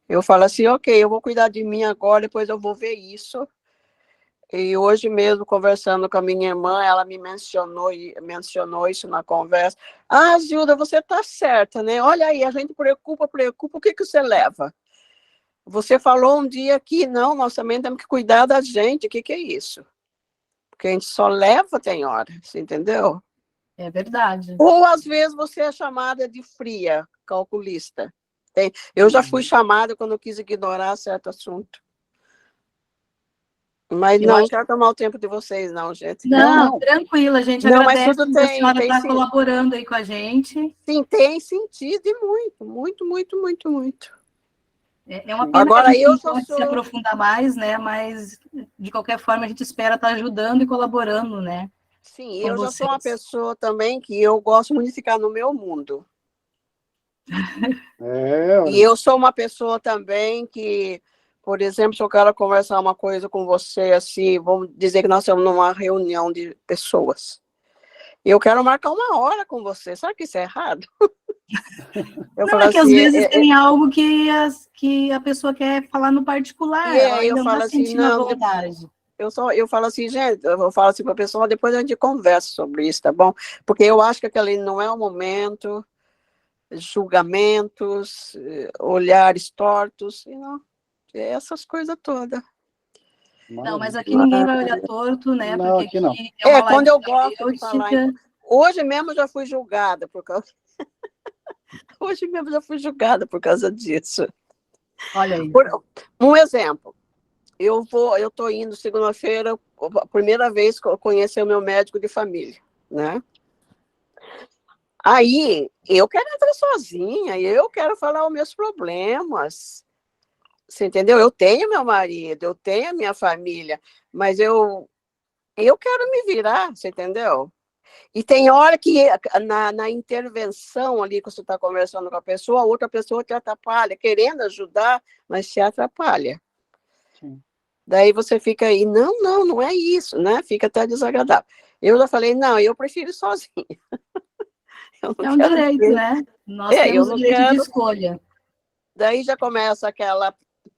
Eu falo assim, ok, eu vou cuidar de mim agora, depois eu vou ver isso. E hoje mesmo, conversando com a minha irmã, ela me mencionou isso na conversa. Ah, Gilda, você está certa, né? Olha aí, a gente preocupa, o que você leva? Você falou um dia que não, nós também temos que cuidar da gente, o que é isso? Porque a gente só leva, tem hora, você entendeu? É verdade. Ou às vezes você é chamada de fria, calculista. Eu já fui chamada quando eu quis ignorar certo assunto. Mas não quero tomar o tempo de vocês, não, gente. Não, tranquila, a gente não, mas agradece tudo que a senhora está sim. colaborando aí com a gente. Sim, tem sentido e muito. É uma pena agora, que a gente eu não pode se aprofundar mais, né? Mas, de qualquer forma, a gente espera estar ajudando e colaborando, né? Sim, eu já sou uma pessoa também que eu gosto muito de ficar no meu mundo. E eu sou uma pessoa também que, por exemplo, se eu quero conversar uma coisa com você, assim, vamos dizer que nós estamos numa reunião de pessoas. Eu quero marcar uma hora com você. Sabe que isso é errado? Eu não, é que às vezes tem algo que a pessoa quer falar no particular, ela ainda não está sentindo a vontade. Eu falo assim, gente, eu falo assim para a pessoa, depois a gente conversa sobre isso, tá bom? Porque eu acho que aquele não é o momento, julgamentos, olhares tortos, não, essas coisas todas. Não, mas aqui ninguém vai olhar torto, né? Não, porque aqui não. É uma live quando eu gosto de falar. Hoje mesmo eu já fui julgada por causa. Hoje mesmo já fui julgada por causa disso. Olha aí. Um exemplo. Eu estou indo segunda-feira, a primeira vez que eu conhecer o meu médico de família, né? Aí, eu quero entrar sozinha, eu quero falar os meus problemas. Você entendeu? Eu tenho meu marido, eu tenho a minha família, mas eu quero me virar, você entendeu? E tem hora que na intervenção ali, que você está conversando com a pessoa, a outra pessoa te atrapalha, querendo ajudar, mas te atrapalha. Sim. Daí você fica aí, não é isso, né? Fica até desagradável. Eu já falei, não, eu prefiro ir sozinha. É um direito, né? Nós temos o direito de escolha. Daí já começa aquela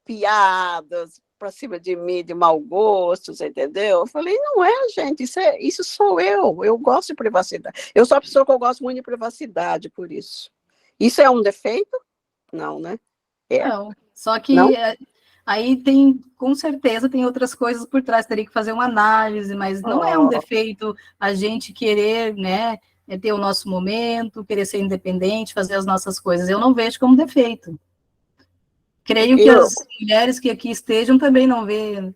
piadas para cima de mim, de mau gosto, você entendeu? Eu falei, não é, gente, isso sou eu gosto de privacidade. Eu sou a pessoa que eu gosto muito de privacidade, por isso. Isso é um defeito? Não, né? Não, só que aí tem, com certeza, tem outras coisas por trás, teria que fazer uma análise, mas não é um defeito a gente querer, né, ter o nosso momento, querer ser independente, fazer as nossas coisas. Eu não vejo como defeito. Creio que as mulheres que aqui estejam também não veem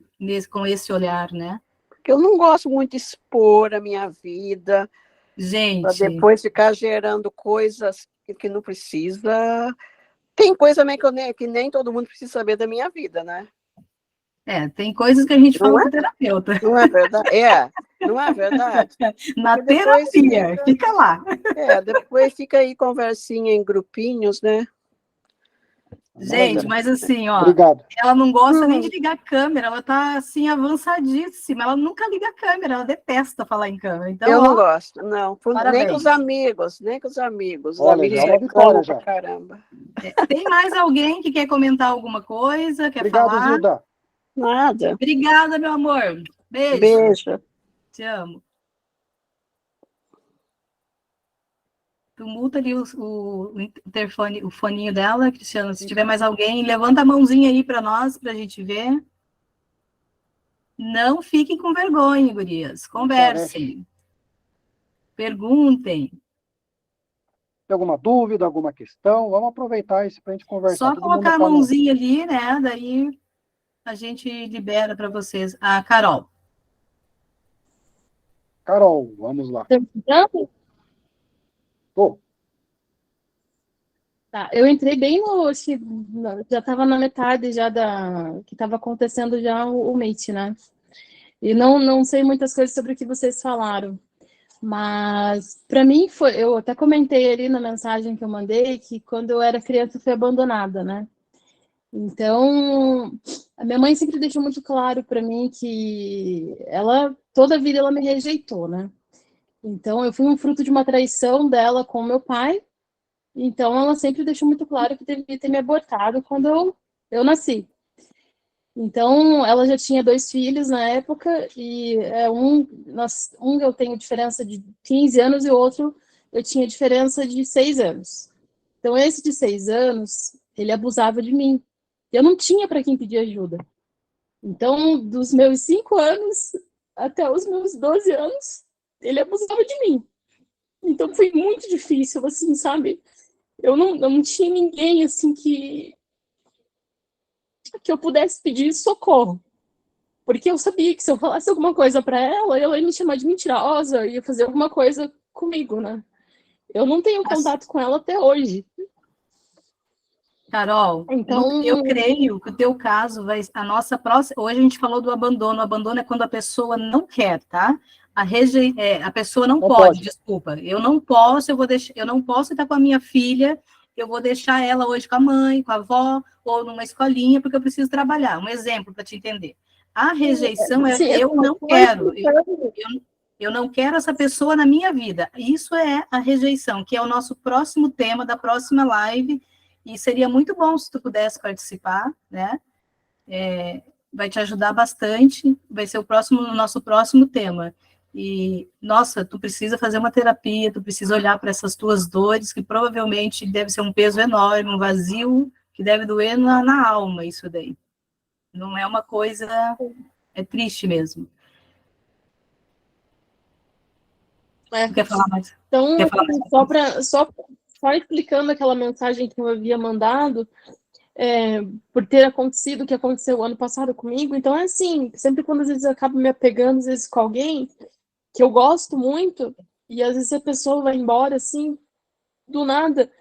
com esse olhar, né? Porque eu não gosto muito de expor a minha vida, gente, para depois ficar gerando coisas que não precisa. Tem coisa também que nem todo mundo precisa saber da minha vida, né? Tem coisas que a gente fala com o terapeuta. Não é verdade? Não é verdade? Na terapia, fica lá. Depois fica aí conversinha em grupinhos, né? Gente, mas assim, ó, Obrigado. Ela não gosta nem de ligar a câmera, ela tá assim avançadíssima, ela nunca liga a câmera, ela detesta falar em câmera. Então, eu não gosto, não. Parabéns. Nem com os amigos, Os Olha, amigos já é uma vitória já. Caramba. Tem mais alguém que quer comentar alguma coisa, quer Obrigado, falar? Zilda. Nada. Obrigada, meu amor. Beijo. Beijo. Te amo. Tu muta ali o interfone, o foninho dela, Cristiano. Se tiver mais alguém, levanta a mãozinha aí para nós, para a gente ver. Não fiquem com vergonha, gurias. Conversem. Perguntem. Tem alguma dúvida, alguma questão? Vamos aproveitar isso para a gente conversar. Só colocar a mãozinha ali, né? Daí a gente libera para vocês. A Carol. Carol, vamos lá. Tá, eu entrei bem já estava na metade já que estava acontecendo já o Meet, né? E não sei muitas coisas sobre o que vocês falaram, mas para mim eu até comentei ali na mensagem que eu mandei que quando eu era criança eu fui abandonada, né? Então, a minha mãe sempre deixou muito claro para mim que toda a vida ela me rejeitou, né? Então, eu fui um fruto de uma traição dela com meu pai. Então, ela sempre deixou muito claro que deveria ter me abortado quando eu nasci. Então, ela já tinha 2 filhos na época, e um eu tenho diferença de 15 anos e o outro eu tinha diferença de 6 anos. Então, esse de 6 anos, ele abusava de mim. Eu não tinha para quem pedir ajuda. Então, dos meus 5 anos até os meus 12 anos, ele abusava de mim. Então, foi muito difícil, assim, sabe? Eu não tinha ninguém, assim, que eu pudesse pedir socorro. Porque eu sabia que se eu falasse alguma coisa para ela ia me chamar de mentirosa, ia fazer alguma coisa comigo, né? Eu não tenho contato com ela até hoje. Carol, Então, eu creio que o teu caso vai... A nossa próxima... Hoje a gente falou do abandono. O abandono é quando a pessoa não quer, tá? A pessoa não pode, desculpa. Eu não posso estar com a minha filha, eu vou deixar ela hoje com a mãe, com a avó, ou numa escolinha, porque eu preciso trabalhar. Um exemplo para te entender. A rejeição é eu não quero. Eu não quero essa pessoa na minha vida. Isso é a rejeição, que é o nosso próximo tema da próxima live. E seria muito bom se tu pudesse participar, né? Vai te ajudar bastante, vai ser o nosso próximo tema. E, nossa, tu precisa fazer uma terapia, tu precisa olhar para essas tuas dores, que provavelmente deve ser um peso enorme, um vazio, que deve doer na alma, isso daí. Não é uma coisa... É triste mesmo. Tu quer falar mais? Então, Quer falar mais? só explicando aquela mensagem que eu havia mandado, por ter acontecido o que aconteceu ano passado comigo. Então, é assim, sempre quando às vezes eu acabo me apegando, às vezes, com alguém que eu gosto muito, e às vezes a pessoa vai embora, assim, do nada,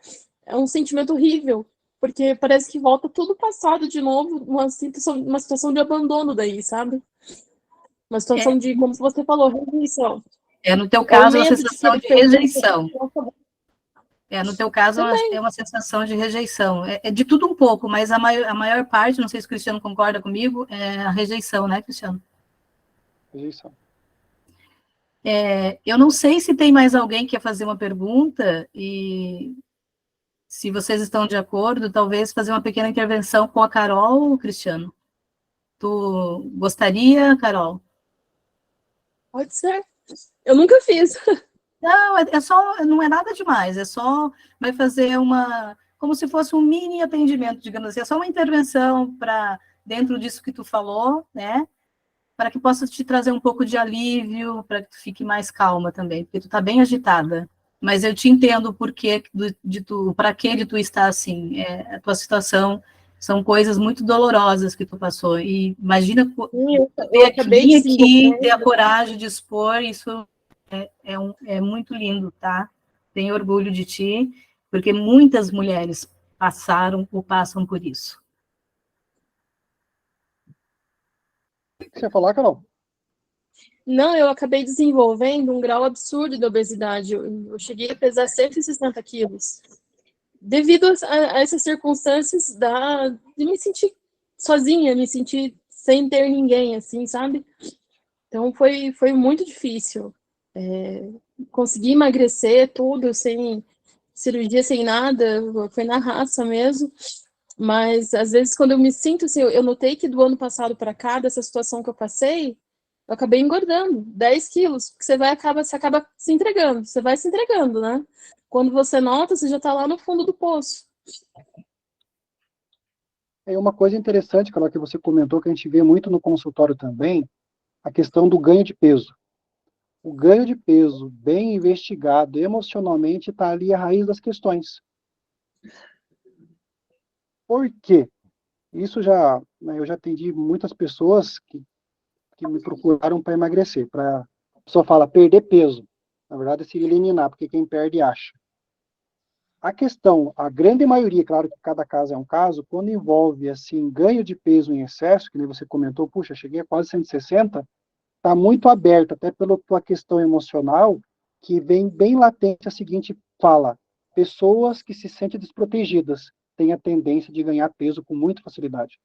é um sentimento horrível, porque parece que volta tudo passado de novo, uma situação de abandono daí, sabe? Uma situação de, como você falou, rejeição. No teu caso, é uma sensação de rejeição. No teu caso, é uma sensação de rejeição. É de tudo um pouco, mas a maior parte, não sei se o Cristiano concorda comigo, é a rejeição, né, Cristiano? Rejeição. Eu não sei se tem mais alguém que quer fazer uma pergunta, e se vocês estão de acordo, talvez fazer uma pequena intervenção com a Carol, Cristiano. Tu gostaria, Carol? Pode ser. Eu nunca fiz. Não, não é nada demais, vai fazer como se fosse um mini atendimento, digamos assim, é só uma intervenção para dentro disso que tu falou, né, para que possa te trazer um pouco de alívio, para que tu fique mais calma também, porque tu tá bem agitada, mas eu te entendo o porquê para que de tu estar assim, a tua situação, são coisas muito dolorosas que tu passou, e imagina vir aqui, ter a coragem de expor, isso é muito lindo, tá? Tenho orgulho de ti, porque muitas mulheres passaram ou passam por isso. O que você ia falar, Carol? Não, eu acabei desenvolvendo um grau absurdo de obesidade. Eu cheguei a pesar 160 quilos. Devido a essas circunstâncias de me sentir sozinha, me sentir sem ter ninguém, assim, sabe? Então foi muito difícil. Consegui emagrecer tudo, sem cirurgia, sem nada, foi na raça mesmo. Mas às vezes quando eu me sinto assim, eu notei que do ano passado para cá, dessa situação que eu passei, eu acabei engordando 10 quilos, porque você acaba se entregando, você vai se entregando, né? Quando você nota, você já está lá no fundo do poço. Uma coisa interessante, Carol, que você comentou, que a gente vê muito no consultório também, a questão do ganho de peso. O ganho de peso bem investigado emocionalmente está ali a raiz das questões. Por quê? Isso eu já atendi muitas pessoas que me procuraram para emagrecer. A pessoa fala perder peso. Na verdade, é se eliminar, porque quem perde acha. A questão, a grande maioria, claro que cada caso é um caso, quando envolve assim ganho de peso em excesso, que nem você comentou, puxa, cheguei a quase 160, está muito aberto, até pela tua questão emocional, que vem bem latente a seguinte fala: pessoas que se sentem desprotegidas. têm a tendência de ganhar peso com muita facilidade.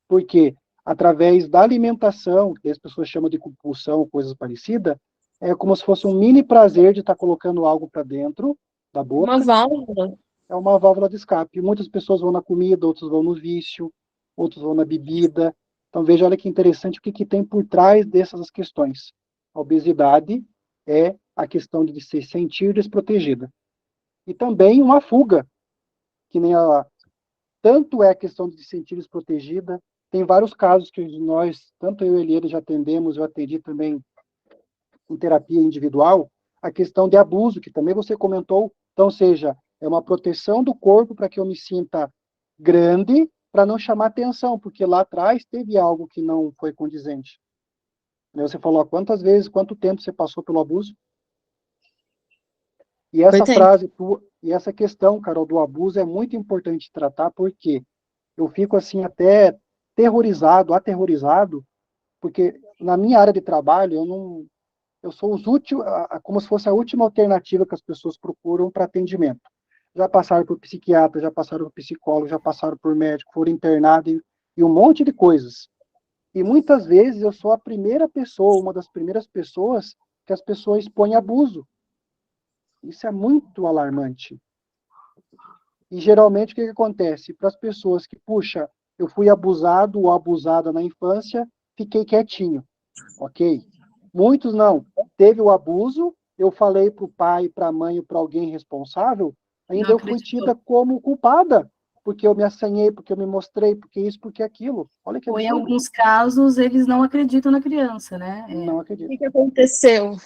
Porque através da alimentação, que as pessoas chamam de compulsão, coisas parecidas, é como se fosse um mini prazer de estar colocando algo para dentro da boca. Uma válvula. É uma válvula de escape. Muitas pessoas vão na comida, outros vão no vício, outros vão na bebida. Então, veja, olha que interessante o que tem por trás dessas questões. A obesidade é a questão de se sentir desprotegida. E também uma fuga, que nem tanto é a questão de se sentir desprotegida. Tem vários casos que nós, tanto eu e ele já atendemos, eu atendi também em terapia individual, a questão de abuso, que também você comentou. Então, seja, é uma proteção do corpo para que eu me sinta grande, para não chamar atenção, porque lá atrás teve algo que não foi condizente. Você falou quantas vezes, quanto tempo você passou pelo abuso? E essa frase, e essa questão, Carol, do abuso é muito importante tratar, porque eu fico assim até aterrorizado, porque na minha área de trabalho, eu sou como se fosse a última alternativa que as pessoas procuram para atendimento. Já passaram por psiquiatra, já passaram por psicólogo, já passaram por médico, foram internados e um monte de coisas. E muitas vezes eu sou a primeira pessoa, uma das primeiras pessoas que as pessoas expõem abuso. Isso é muito alarmante. E geralmente o que acontece? Para as pessoas que, puxa, eu fui abusado ou abusada na infância, fiquei quietinho, ok? Muitos não. Teve o abuso, eu falei para o pai, para a mãe ou para alguém responsável, ainda eu fui tida como culpada, porque eu me assanhei, porque eu me mostrei, porque isso, porque aquilo. Olha que absurdo. Ou em alguns casos, eles não acreditam na criança, né? Não acredito. O que aconteceu?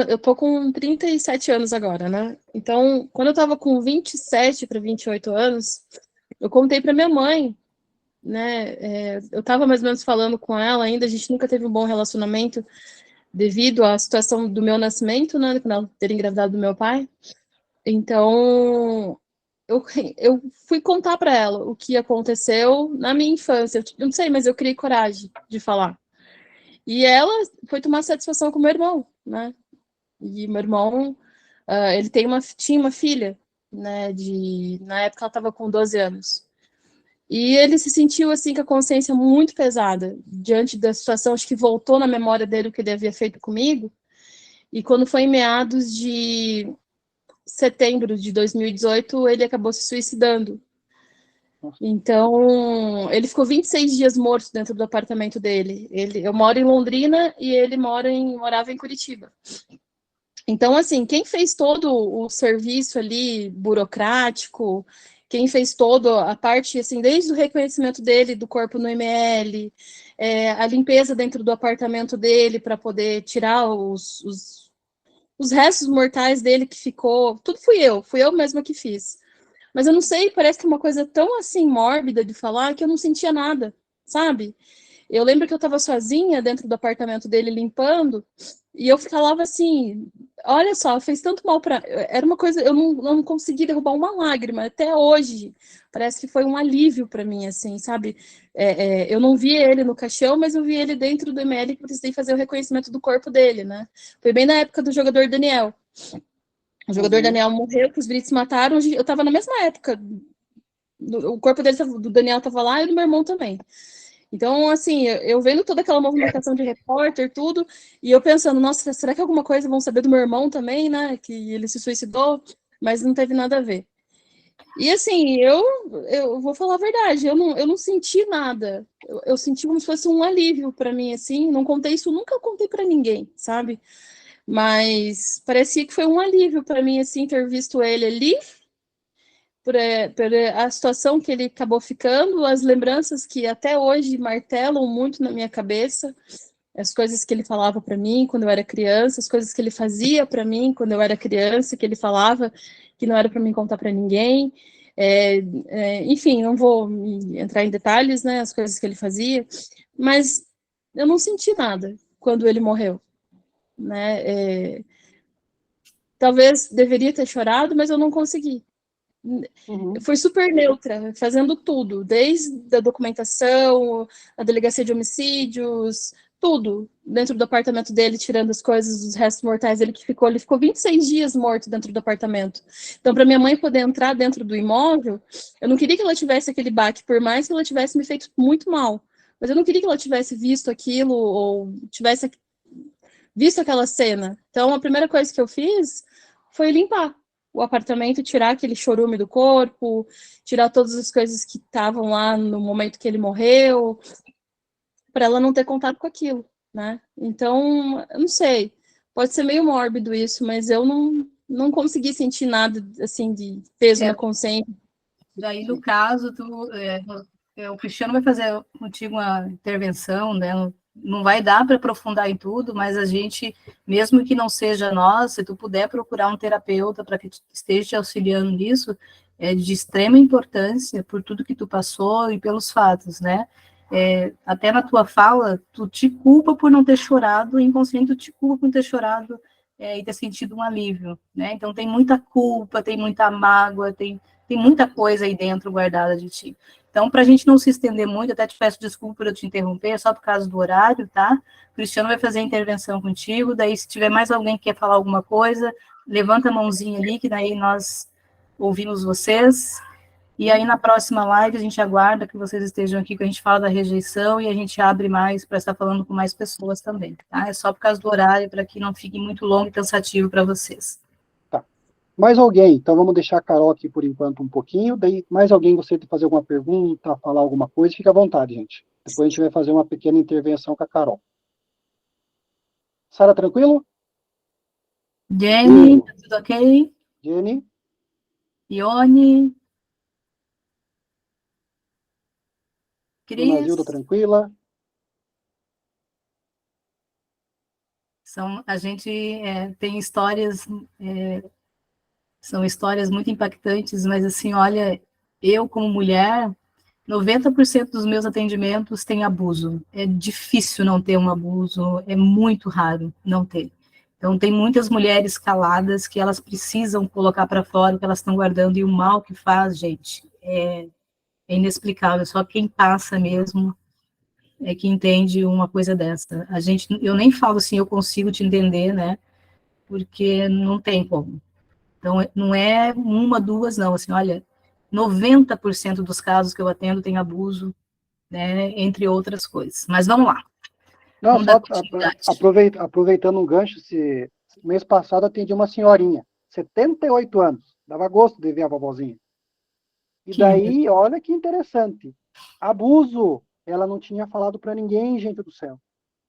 Eu tô com 37 anos agora, né? Então, quando eu tava com 27 para 28 anos, eu contei para minha mãe, né? Eu tava mais ou menos falando com ela ainda, a gente nunca teve um bom relacionamento devido à situação do meu nascimento, né? Quando ela ter engravidado do meu pai. Então, eu fui contar para ela o que aconteceu na minha infância. Eu não sei, mas eu criei coragem de falar. E ela foi tomar satisfação com meu irmão, né? E meu irmão, ele tinha uma filha, né? Na época ela estava com 12 anos. E ele se sentiu assim com a consciência muito pesada diante da situação, acho que voltou na memória dele o que ele havia feito comigo. E quando foi em meados de setembro de 2018, ele acabou se suicidando. Então, ele ficou 26 dias morto dentro do apartamento dele. Eu moro em Londrina e ele morava em Curitiba. Então, assim, quem fez todo o serviço ali burocrático, quem fez toda a parte, assim, desde o reconhecimento dele do corpo no ML, a limpeza dentro do apartamento dele para poder tirar os restos mortais dele que ficou, tudo fui eu mesma que fiz. Mas eu não sei, parece que é uma coisa tão assim mórbida de falar que eu não sentia nada, sabe? Eu lembro que eu estava sozinha dentro do apartamento dele limpando e eu falava assim, olha só, fez tanto mal para... Era uma coisa, eu não consegui derrubar uma lágrima até hoje. Parece que foi um alívio para mim, assim, sabe? Eu não vi ele no caixão, mas eu vi ele dentro do ML que eu precisei fazer o reconhecimento do corpo dele, né? Foi bem na época do jogador Daniel. O jogador Daniel morreu, que os Brits mataram. Eu estava na mesma época. O corpo do Daniel estava lá e do meu irmão também. Então, assim, eu vendo toda aquela movimentação de repórter, tudo, e eu pensando, nossa, será que alguma coisa vão saber do meu irmão também, né? Que ele se suicidou, mas não teve nada a ver. E assim, eu vou falar a verdade, eu não senti nada. Eu senti como se fosse um alívio para mim, assim. Não contei isso, nunca contei para ninguém, sabe? Mas parecia que foi um alívio para mim, assim, ter visto ele ali, por a situação que ele acabou ficando, as lembranças que até hoje martelam muito na minha cabeça, as coisas que ele falava para mim quando eu era criança, as coisas que ele fazia para mim quando eu era criança, que ele falava que não era para mim contar para ninguém. Enfim, não vou entrar em detalhes, né, as coisas que ele fazia, mas eu não senti nada quando ele morreu. Né? Talvez deveria ter chorado, mas eu não consegui. Eu fui super neutra, fazendo tudo, desde a documentação, a delegacia de homicídios, tudo dentro do apartamento dele, tirando as coisas dos restos mortais. Ele ficou 26 dias morto dentro do apartamento. Então, para minha mãe poder entrar dentro do imóvel, eu não queria que ela tivesse aquele baque, por mais que ela tivesse me feito muito mal. Mas eu não queria que ela tivesse visto aquilo ou tivesse visto aquela cena. Então, a primeira coisa que eu fiz foi limpar o apartamento, tirar aquele chorume do corpo, tirar todas as coisas que estavam lá no momento que ele morreu, para ela não ter contato com aquilo, né? Então, eu não sei, pode ser meio mórbido isso, mas eu não consegui sentir nada, assim, de peso na consciência. Daí, no caso, o Cristiano vai fazer contigo uma intervenção, né? Não vai dar para aprofundar em tudo, mas a gente, mesmo que não seja nós, se tu puder procurar um terapeuta para que esteja te auxiliando nisso, é de extrema importância por tudo que tu passou e pelos fatos, né? Até na tua fala, tu te culpa por não ter chorado, inconsciente tu te culpa por não ter chorado e ter sentido um alívio, né? Então tem muita culpa, tem muita mágoa, tem muita coisa aí dentro guardada de ti. Então, para a gente não se estender muito, até te peço desculpa por eu te interromper, é só por causa do horário, tá? O Cristiano vai fazer a intervenção contigo, daí se tiver mais alguém que quer falar alguma coisa, levanta a mãozinha ali, que daí nós ouvimos vocês. E aí, na próxima live, a gente aguarda que vocês estejam aqui, que a gente fala da rejeição e a gente abre mais para estar falando com mais pessoas também, tá? É só por causa do horário, para que não fique muito longo e cansativo para vocês. Mais alguém? Então vamos deixar a Carol aqui por enquanto um pouquinho. Daí, mais alguém gostaria de fazer alguma pergunta, falar alguma coisa? Fique à vontade, gente. Depois a gente vai fazer uma pequena intervenção com a Carol. Sara, tranquilo? Jenny, tá tudo ok? Jenny? Ione? Dona Zilda, Cris? tranquila? A gente tem histórias, são histórias muito impactantes, mas assim, olha, eu como mulher, 90% dos meus atendimentos tem abuso. É difícil não ter um abuso, é muito raro não ter. Então, tem muitas mulheres caladas que elas precisam colocar para fora o que elas estão guardando, e o mal que faz, gente, é inexplicável. Só quem passa mesmo é que entende uma coisa dessa. Eu nem falo assim, eu consigo te entender, né? Porque não tem como. Então, não é uma, duas, não. Assim, olha, 90% dos casos que eu atendo tem abuso, né? Entre outras coisas. Mas vamos lá. Não, Vamos só dar continuidade. aproveitando um gancho, mês passado atendi uma senhorinha, 78 anos, dava gosto de ver a vovozinha. E daí, olha que interessante, abuso, ela não tinha falado para ninguém, gente do céu.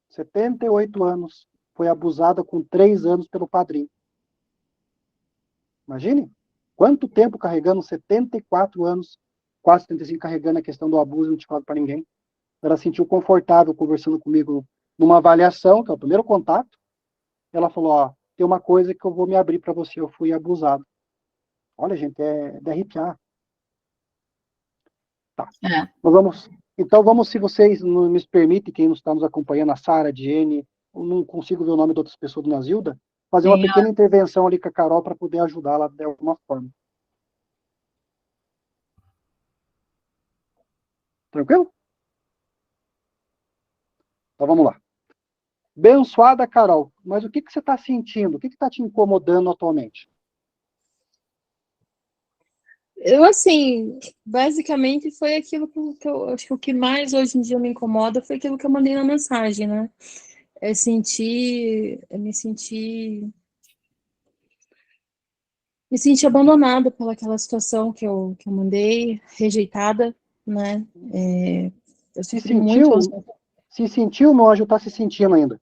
78 anos, foi abusada com 3 anos pelo padrinho. Imagine, quanto tempo carregando, 74 anos, quase 75, carregando a questão do abuso e não tinha falado para ninguém. Ela se sentiu confortável conversando comigo numa avaliação, que é o primeiro contato. Ela falou, ó, tem uma coisa que eu vou me abrir para você, eu fui abusado. Olha, gente, é de arrepiar. Tá. Então vamos, se vocês nos permitem, quem está nos acompanhando, a Sara, a Jenny, eu não consigo ver o nome de outras pessoas do Nazilda, fazer uma pequena intervenção ali com a Carol para poder ajudá-la de alguma forma. Tranquilo? Então vamos lá. Abençoada, Carol, mas o que você está sentindo? O que está te incomodando atualmente? Eu, assim, basicamente foi aquilo que eu acho que o que mais hoje em dia me incomoda foi aquilo que eu mandei na mensagem, né? Me senti abandonada pelaquela situação que eu mandei, rejeitada, né? Eu sofri muito. Se sentiu, meu anjo, está se sentindo ainda?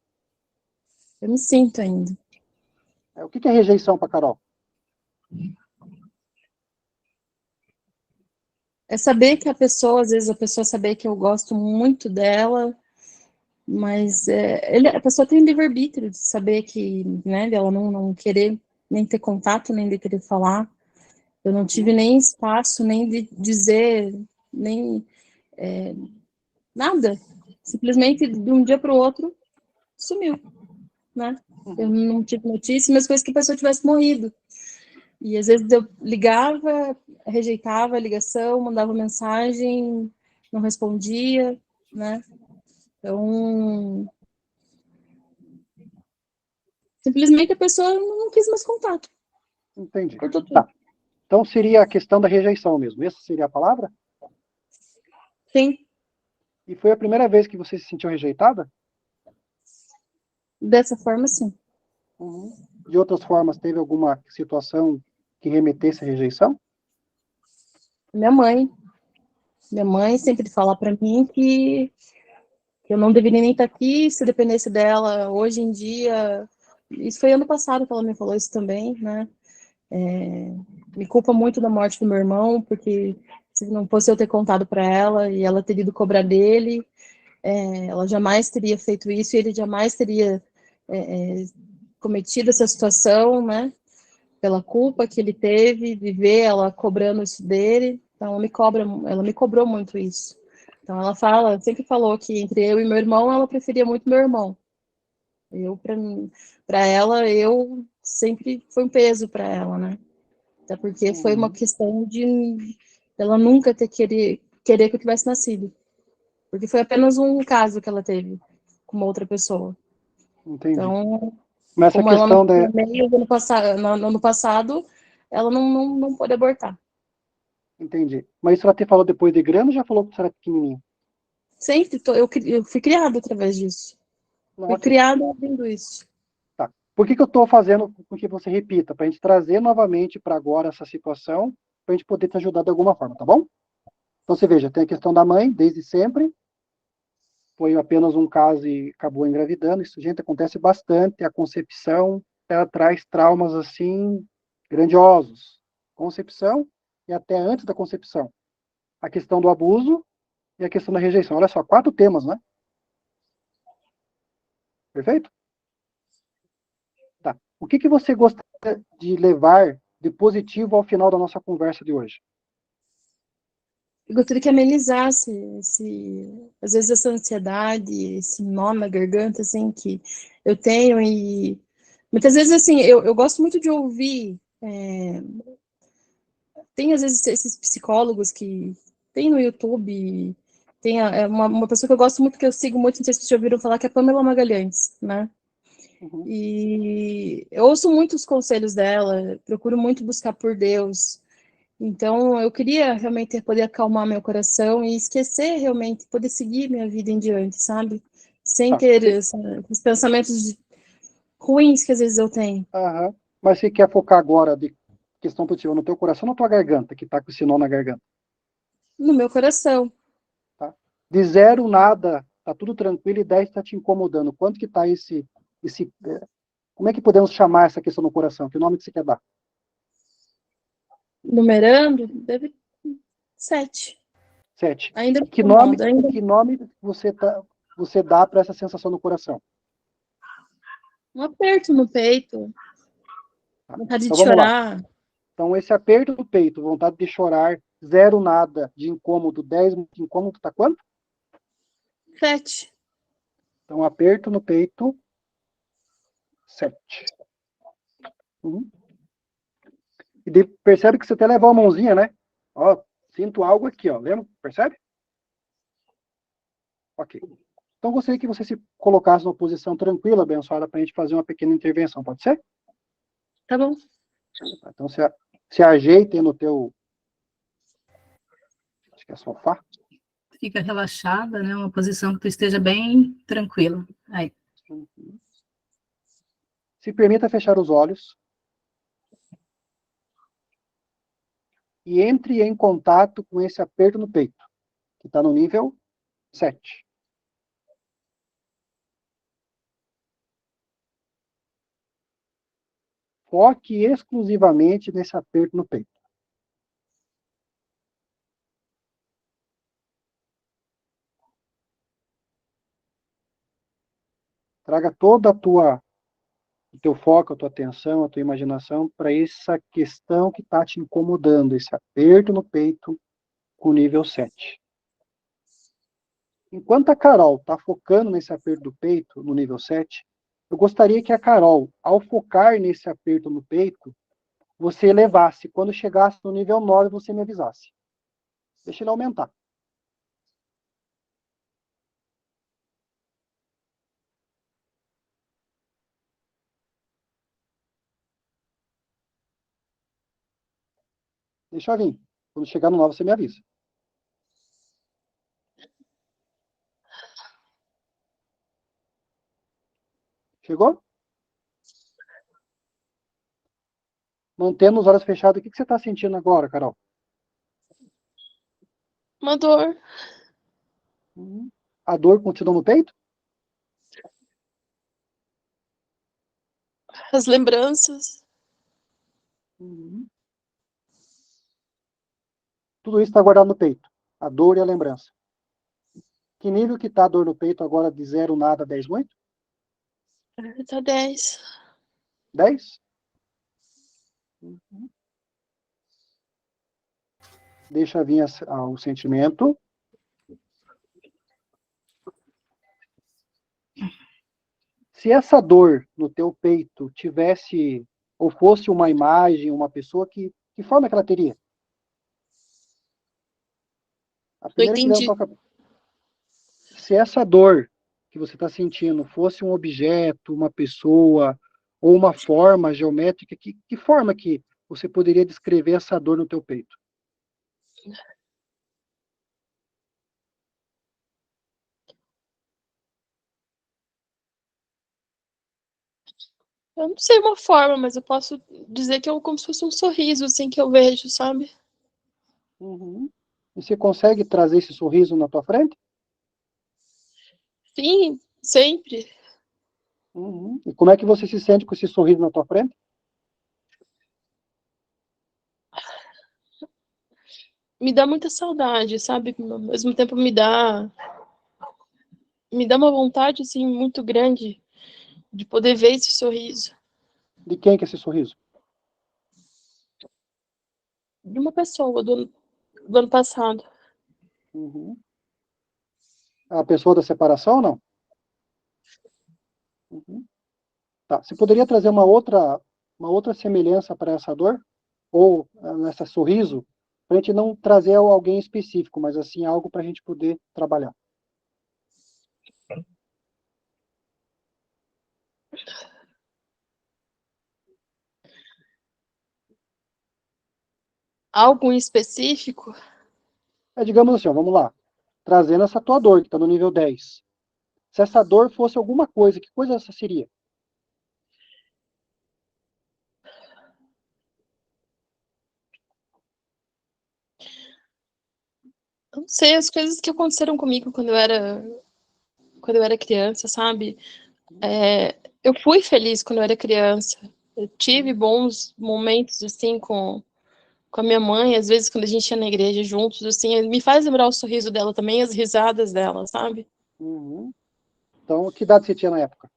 Eu me sinto ainda. O que é rejeição para Carol? É saber que às vezes a pessoa saber que eu gosto muito dela, mas a pessoa tem livre-arbítrio de saber que, né, dela não querer nem ter contato, nem de querer falar. Eu não tive nem espaço, nem de dizer, nem nada. Simplesmente, de um dia para o outro, sumiu, né? Eu não tive notícia, mas coisa que a pessoa tivesse morrido. E às vezes eu ligava, rejeitava a ligação, mandava mensagem, não respondia, né? Então, Simplesmente a pessoa não quis mais contato. Entendi. Cortou tudo. Tá. Então seria a questão da rejeição mesmo. Essa seria a palavra? Sim, E foi a primeira vez que você se sentiu rejeitada? dessa forma, sim. Uhum. De outras formas, teve alguma situação que remetesse à rejeição? Minha mãe sempre fala para mim que eu não deveria nem estar aqui se dependesse dela. Hoje em dia, isso foi ano passado que ela me falou isso também, né? Me culpa muito da morte do meu irmão, porque se não fosse eu ter contado para ela e ela ter ido cobrar dele, ela jamais teria feito isso e ele jamais teria cometido essa situação, né? Pela culpa que ele teve de ver ela cobrando isso dele. Então, ela me cobrou muito isso. Então, sempre falou que entre eu e meu irmão, ela preferia muito meu irmão. Para ela, eu sempre foi um peso para ela, né? Até porque foi uma questão de ela nunca querer que eu tivesse nascido. Porque foi apenas um caso que ela teve com uma outra pessoa. Entendi. Então, Mas essa como ela não questão da... no meio do ano passado, ela não pôde abortar. Entendi. Mas isso ela te falou depois de grande ou já falou que você era pequenininho? Sempre, eu fui criada através disso. Não, Fui ok. criada ouvindo isso. Tá. Por que eu estou fazendo com que você repita? Para a gente trazer novamente para agora essa situação, para a gente poder te ajudar de alguma forma, tá bom? Então você veja, tem a questão da mãe, desde sempre, foi apenas um caso e acabou engravidando. Isso, gente, acontece bastante. A concepção, ela traz traumas assim grandiosos. Concepção e até antes da concepção. A questão do abuso e a questão da rejeição. Olha só, 4 temas, né? Perfeito? Tá. O que você gostaria de levar de positivo ao final da nossa conversa de hoje? Eu gostaria que amenizasse às vezes essa ansiedade, esse nó na garganta, assim, que eu tenho e muitas vezes, assim, eu gosto muito de ouvir, tem às vezes esses psicólogos que tem no YouTube, tem uma pessoa que eu gosto muito, que eu sigo muito, não sei se vocês já ouviram falar, que é a Pamela Magalhães, né? Uhum. E eu ouço muito os conselhos dela, procuro muito buscar por Deus. Então, eu queria realmente poder acalmar meu coração e esquecer realmente, poder seguir minha vida em diante, sabe? Sem Tá. ter esses pensamentos ruins que às vezes eu tenho Aham. Mas você quer focar agora de questão positiva no teu coração ou na tua garganta, que está com esse nó na garganta? no meu coração. Tá? De 0, nada, tá tudo tranquilo, e 10 está te incomodando. Quanto que está como é que podemos chamar essa questão no coração? Que nome que você quer dar? Numerando, deve 7. 7. Ainda me Que nome, incomoda, ainda que nome você dá para essa sensação no coração? um aperto no peito, Tá? vontade Então de vamos lá. chorar. Então esse aperto no peito, vontade de chorar, 0 nada de incômodo, 10 de incômodo, tá quanto? 7. Então aperto no peito, 7. Uhum. E percebe que você até levou a mãozinha, né? Ó, sinto algo aqui, ó. Lembra? Percebe? Ok. Então gostaria que você se colocasse numa posição tranquila, abençoada, para a gente fazer uma pequena intervenção, pode ser? Tá bom. Então se ajeite aí no teu, acho que é sofá. Fica relaxada, né? Uma posição que tu esteja bem tranquila. Aí. Se permita fechar os olhos e entre em contato com esse aperto no peito, que está no nível 7. Foque exclusivamente nesse aperto no peito. Traga toda o teu foco, a tua atenção, a tua imaginação para essa questão que está te incomodando, esse aperto no peito com nível 7. Enquanto a Carol está focando nesse aperto do peito, no nível 7, eu gostaria que a Carol, ao focar nesse aperto no peito, você elevasse. Quando chegasse no nível 9, você me avisasse. Deixa ele aumentar. Deixa eu vir. Quando chegar no 9, você me avisa. Chegou? Mantendo os olhos fechados, o que você está sentindo agora, Carol? Uma dor. A dor continua no peito? As lembranças. Tudo isso está guardado no peito. A dor e a lembrança. Que nível que está a dor no peito agora de 0, nada, 10, muito? Tá 10. 10? Deixa vir o sentimento. Se essa dor no teu peito tivesse, ou fosse uma imagem, uma pessoa, que forma que ela teria? A Não primeira que vem na entendi. tua cabeça. Se essa dor que você está sentindo fosse um objeto, uma pessoa, ou uma forma geométrica, que forma que você poderia descrever essa dor no teu peito? Eu não sei uma forma, mas eu posso dizer que é como se fosse um sorriso, assim, que eu vejo, sabe? Uhum. E você consegue trazer esse sorriso na tua frente? Sim, sempre. Uhum. E como é que você se sente com esse sorriso na tua frente? Me dá muita saudade, sabe? Ao mesmo tempo me dá uma vontade, assim, muito grande de poder ver esse sorriso De quem que é esse sorriso? de uma pessoa do ano passado. Uhum. A pessoa da separação ou não? Uhum. Tá. Você poderia trazer uma outra semelhança para essa dor? Ou nessa sorriso? Para a gente não trazer alguém específico, mas assim, algo para a gente poder trabalhar. Algo em específico? Digamos assim, ó, vamos lá. Trazendo essa tua dor, que está no nível 10. Se essa dor fosse alguma coisa, que coisa essa seria? Eu não sei, as coisas que aconteceram comigo quando eu era criança, sabe? Eu fui feliz quando eu era criança. Eu tive bons momentos, assim, com a minha mãe, às vezes quando a gente ia na igreja juntos, assim, me faz lembrar o sorriso dela também, as risadas dela, sabe? Uhum. Então, que idade você tinha na época?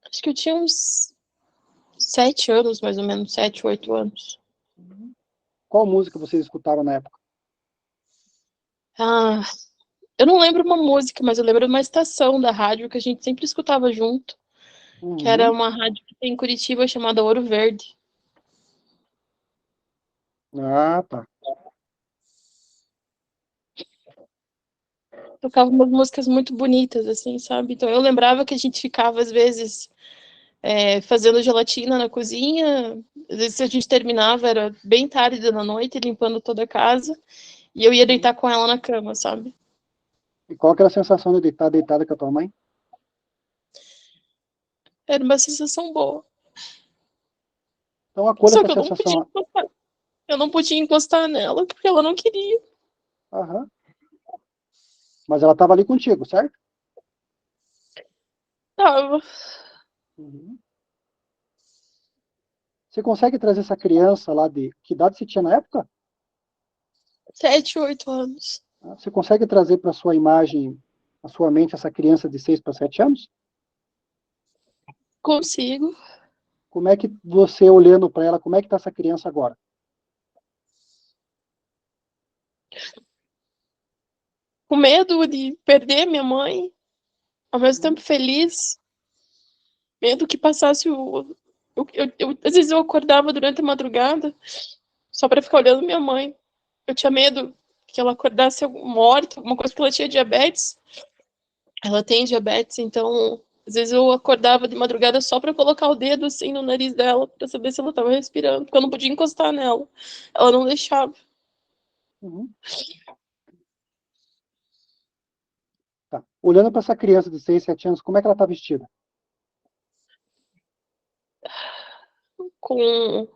Acho que eu tinha uns 7 anos, mais ou menos, 7, 8 anos. Qual música vocês escutaram na época? Ah, eu não lembro uma música, mas eu lembro de uma estação da rádio que a gente sempre escutava junto, que era Uhum. uma rádio que tem em Curitiba chamada Ouro Verde. Ah, tá. Tocava umas músicas muito bonitas, assim, sabe? Então eu lembrava que a gente ficava, às vezes, fazendo gelatina na cozinha. Às vezes a gente terminava, era bem tarde da noite, limpando toda a casa. E eu ia Uhum. deitar com ela na cama, sabe? E qual que era a sensação de estar deitada com a tua mãe? Era uma sensação boa. Então, acolha Só essa que eu não podia sensação. encostar. Eu não podia encostar nela, porque ela não queria. Aham. Mas ela estava ali contigo, certo? Tava. Uhum. Você consegue trazer essa criança lá de... Que idade você tinha na época? 7, 8 anos. Você consegue trazer para sua imagem, a sua mente, essa criança de 6 para 7 anos? Consigo. Como é que você, olhando para ela, como é que está essa criança agora? Com medo de perder minha mãe, ao mesmo tempo feliz. Medo que passasse o. Às vezes eu acordava durante a madrugada só para ficar olhando minha mãe. Eu tinha medo que ela acordasse morta, alguma coisa, porque ela tinha diabetes. Ela tem diabetes, então Às vezes eu acordava de madrugada só para colocar o dedo assim no nariz dela, para saber se ela estava respirando, porque eu não podia encostar nela. Ela não deixava. Uhum. Tá. Olhando para essa criança de 6, 7 anos, como é que ela está vestida? Com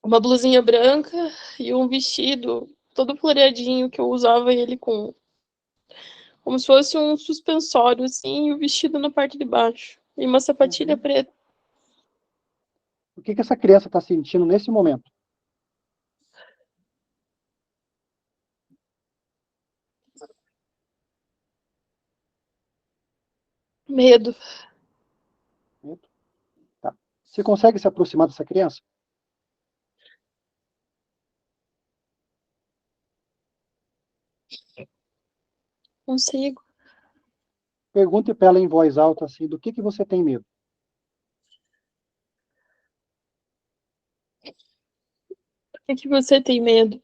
uma blusinha branca e um vestido todo floreadinho, que eu usava ele com como se fosse um suspensório, assim, e o vestido na parte de baixo. E uma sapatilha preta. O que essa criança está sentindo nesse momento? Medo. Tá. Você consegue se aproximar dessa criança? Consigo. Pergunte para ela em voz alta assim, do que você tem medo? Por que você tem medo?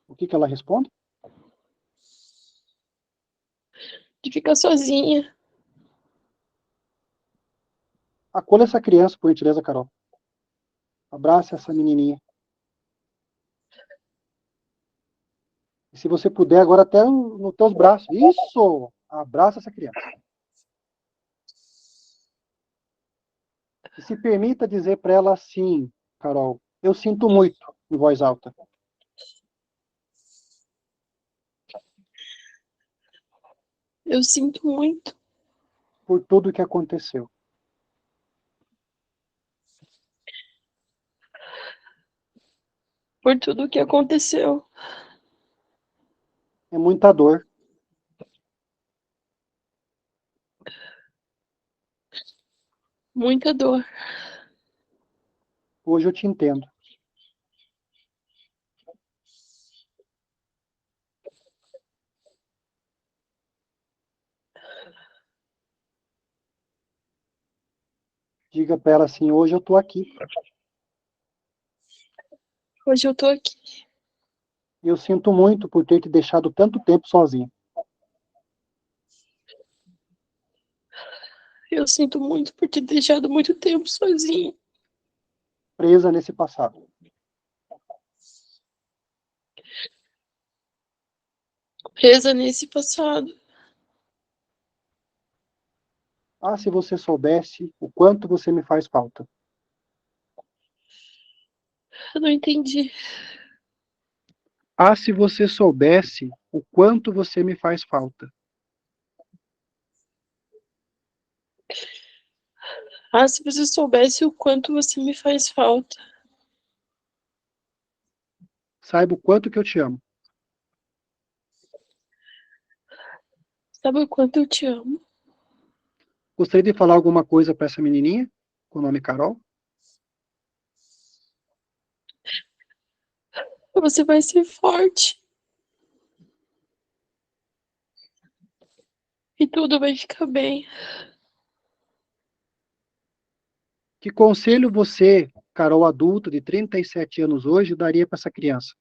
O que ela responde? De ficar sozinha. Acolha essa criança, por gentileza, Carol. Abrace essa menininha. E se você puder, agora até nos teus braços. Isso! Abraça essa criança. E se permita dizer para ela assim, Carol, eu sinto muito, em voz alta. Eu sinto muito. Por tudo o que aconteceu. Por tudo o que aconteceu. É muita dor. Muita dor. Hoje eu te entendo. Diga para ela assim, hoje eu estou aqui. Hoje eu tô aqui. Eu sinto muito por ter te deixado tanto tempo sozinho. Eu sinto muito por ter deixado muito tempo sozinha. Presa nesse passado. Presa nesse passado. Ah, se você soubesse o quanto você me faz falta. Eu não entendi. Ah, se você soubesse o quanto você me faz falta. Ah, se você soubesse o quanto você me faz falta. Saiba o quanto que eu te amo. Sabe o quanto eu te amo? Gostaria de falar alguma coisa para essa menininha, com o nome Carol? Você vai ser forte. E tudo vai ficar bem. Que conselho você, Carol adulta, de 37 anos hoje, daria para essa criança?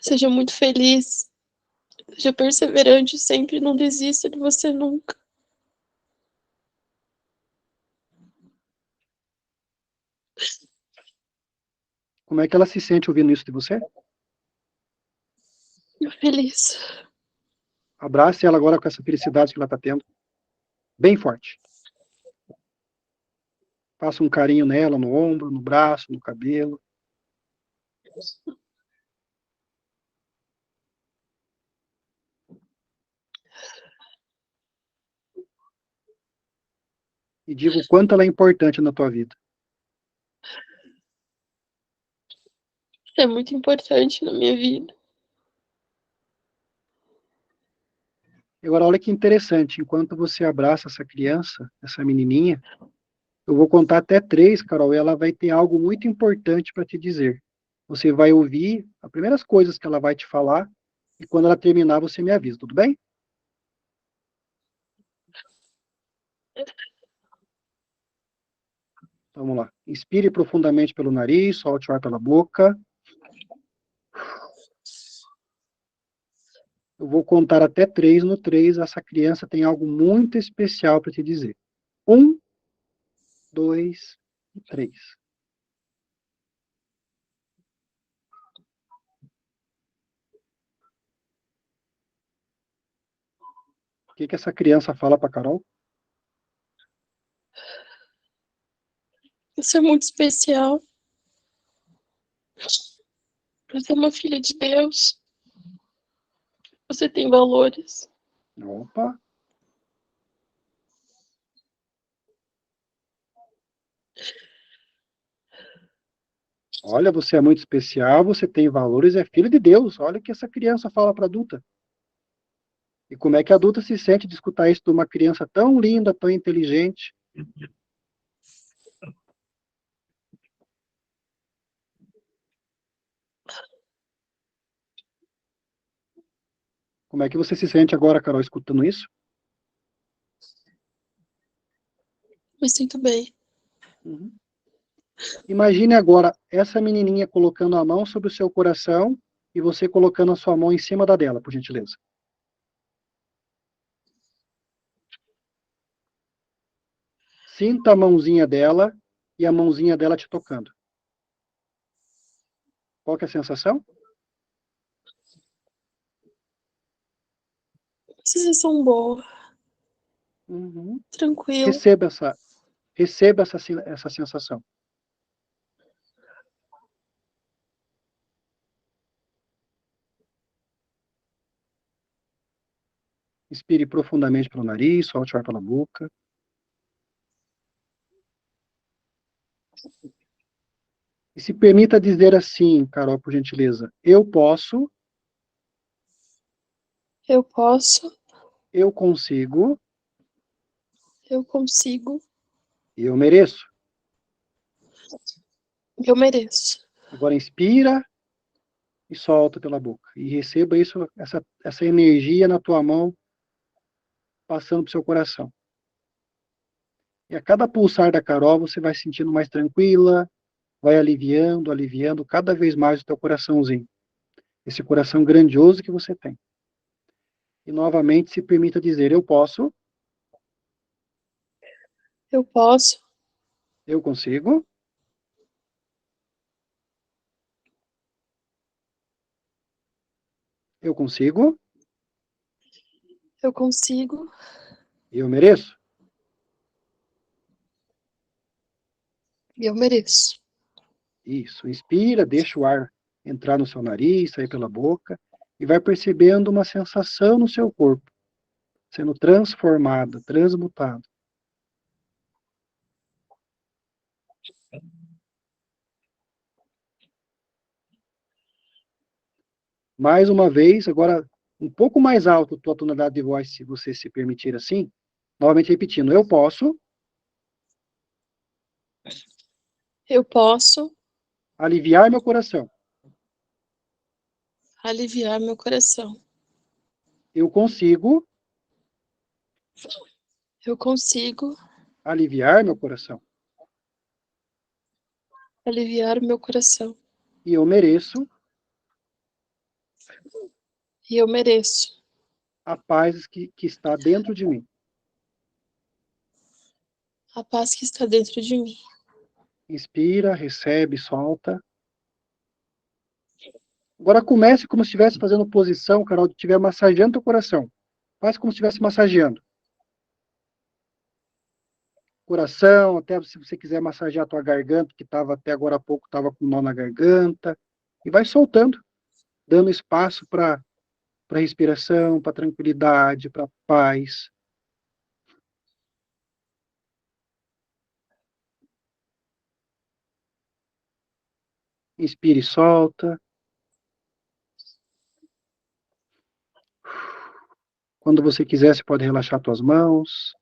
Seja muito feliz. Seja perseverante sempre. Não desista de você nunca. Como é que ela se sente ouvindo isso de você? Feliz. Abrace ela agora com essa felicidade que ela está tendo. Bem forte. Faça um carinho nela, no ombro, no braço, no cabelo. E diga o quanto ela é importante na tua vida. É muito importante na minha vida. Agora, olha que interessante. Enquanto você abraça essa criança, essa menininha, eu vou contar até 3, Carol, e ela vai ter algo muito importante para te dizer. Você vai ouvir as primeiras coisas que ela vai te falar, e quando ela terminar, você me avisa, tudo bem? Vamos lá. Inspire profundamente pelo nariz, solte o ar pela boca. Eu vou contar até 3. No 3, essa criança tem algo muito especial para te dizer. 1, 2 e 3. O que essa criança fala para Carol? Você é muito especial. Você é uma filha de Deus. Você tem valores. Opa! Olha, você é muito especial, você tem valores, é filho de Deus. Olha o que essa criança fala para a adulta. E como é que a adulta se sente de escutar isso de uma criança tão linda, tão inteligente? Como é que você se sente agora, Carol, escutando isso? Me sinto bem. Uhum. Imagine agora essa menininha colocando a mão sobre o seu coração e você colocando a sua mão em cima da dela, por gentileza. Sinta a mãozinha dela e a mãozinha dela te tocando. Qual que é a sensação? Sensação boa. Uhum. Tranquilo. Receba essa sensação. Inspire profundamente pelo nariz, solte o ar pela boca. E se permita dizer assim, Carol, por gentileza. Eu posso. Eu posso. Eu consigo. Eu consigo. E eu mereço. Eu mereço. Agora inspira e solta pela boca. E receba essa energia na tua mão, passando para o seu coração. E a cada pulsar da Carol, você vai se sentindo mais tranquila, vai aliviando, aliviando cada vez mais o teu coraçãozinho. Esse coração grandioso que você tem. E novamente se permita dizer, eu posso. Eu posso. Eu consigo. Eu consigo. Eu consigo. E eu mereço. Eu mereço. Isso. Inspira, deixa o ar entrar no seu nariz, sair pela boca. E vai percebendo uma sensação no seu corpo. Sendo transformada, transmutada. Mais uma vez, agora um pouco mais alto a tua tonalidade de voz, se você se permitir assim. Novamente repetindo, eu posso. Eu posso Aliviar meu coração. aliviar meu coração. Eu consigo. Eu consigo Aliviar meu coração. aliviar meu coração. E eu mereço. E eu mereço A paz que está dentro de mim. a paz que está dentro de mim. Inspira, recebe, solta. Agora comece como se estivesse fazendo posição, Carol, de estiver massageando o coração. Faz como se estivesse massageando. Coração, até se você quiser massagear a tua garganta, que estava até agora há pouco, estava com nó na garganta. E vai soltando, dando espaço para respiração, para tranquilidade, para paz. Inspire e solta. Quando você quiser, você pode relaxar suas mãos.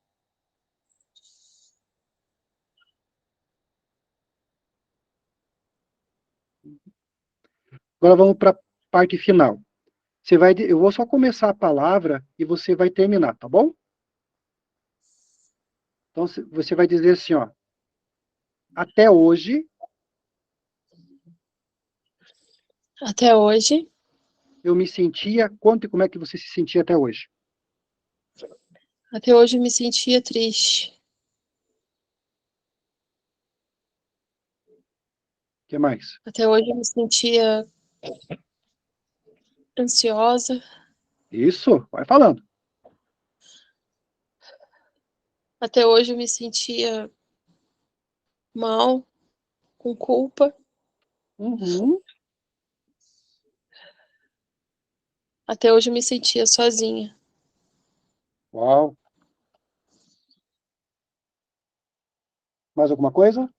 Agora vamos para a parte final. Eu vou só começar a palavra e você vai terminar, tá bom? Então, você vai dizer assim, ó. Até hoje, Até hoje, eu me sentia, conte como é que você se sentia até hoje. Até hoje eu me sentia triste. O que mais? Até hoje eu me sentia ansiosa. Isso, vai falando. Até hoje eu me sentia mal, com culpa. Uhum. Até hoje eu me sentia sozinha. Uau. Mais alguma coisa?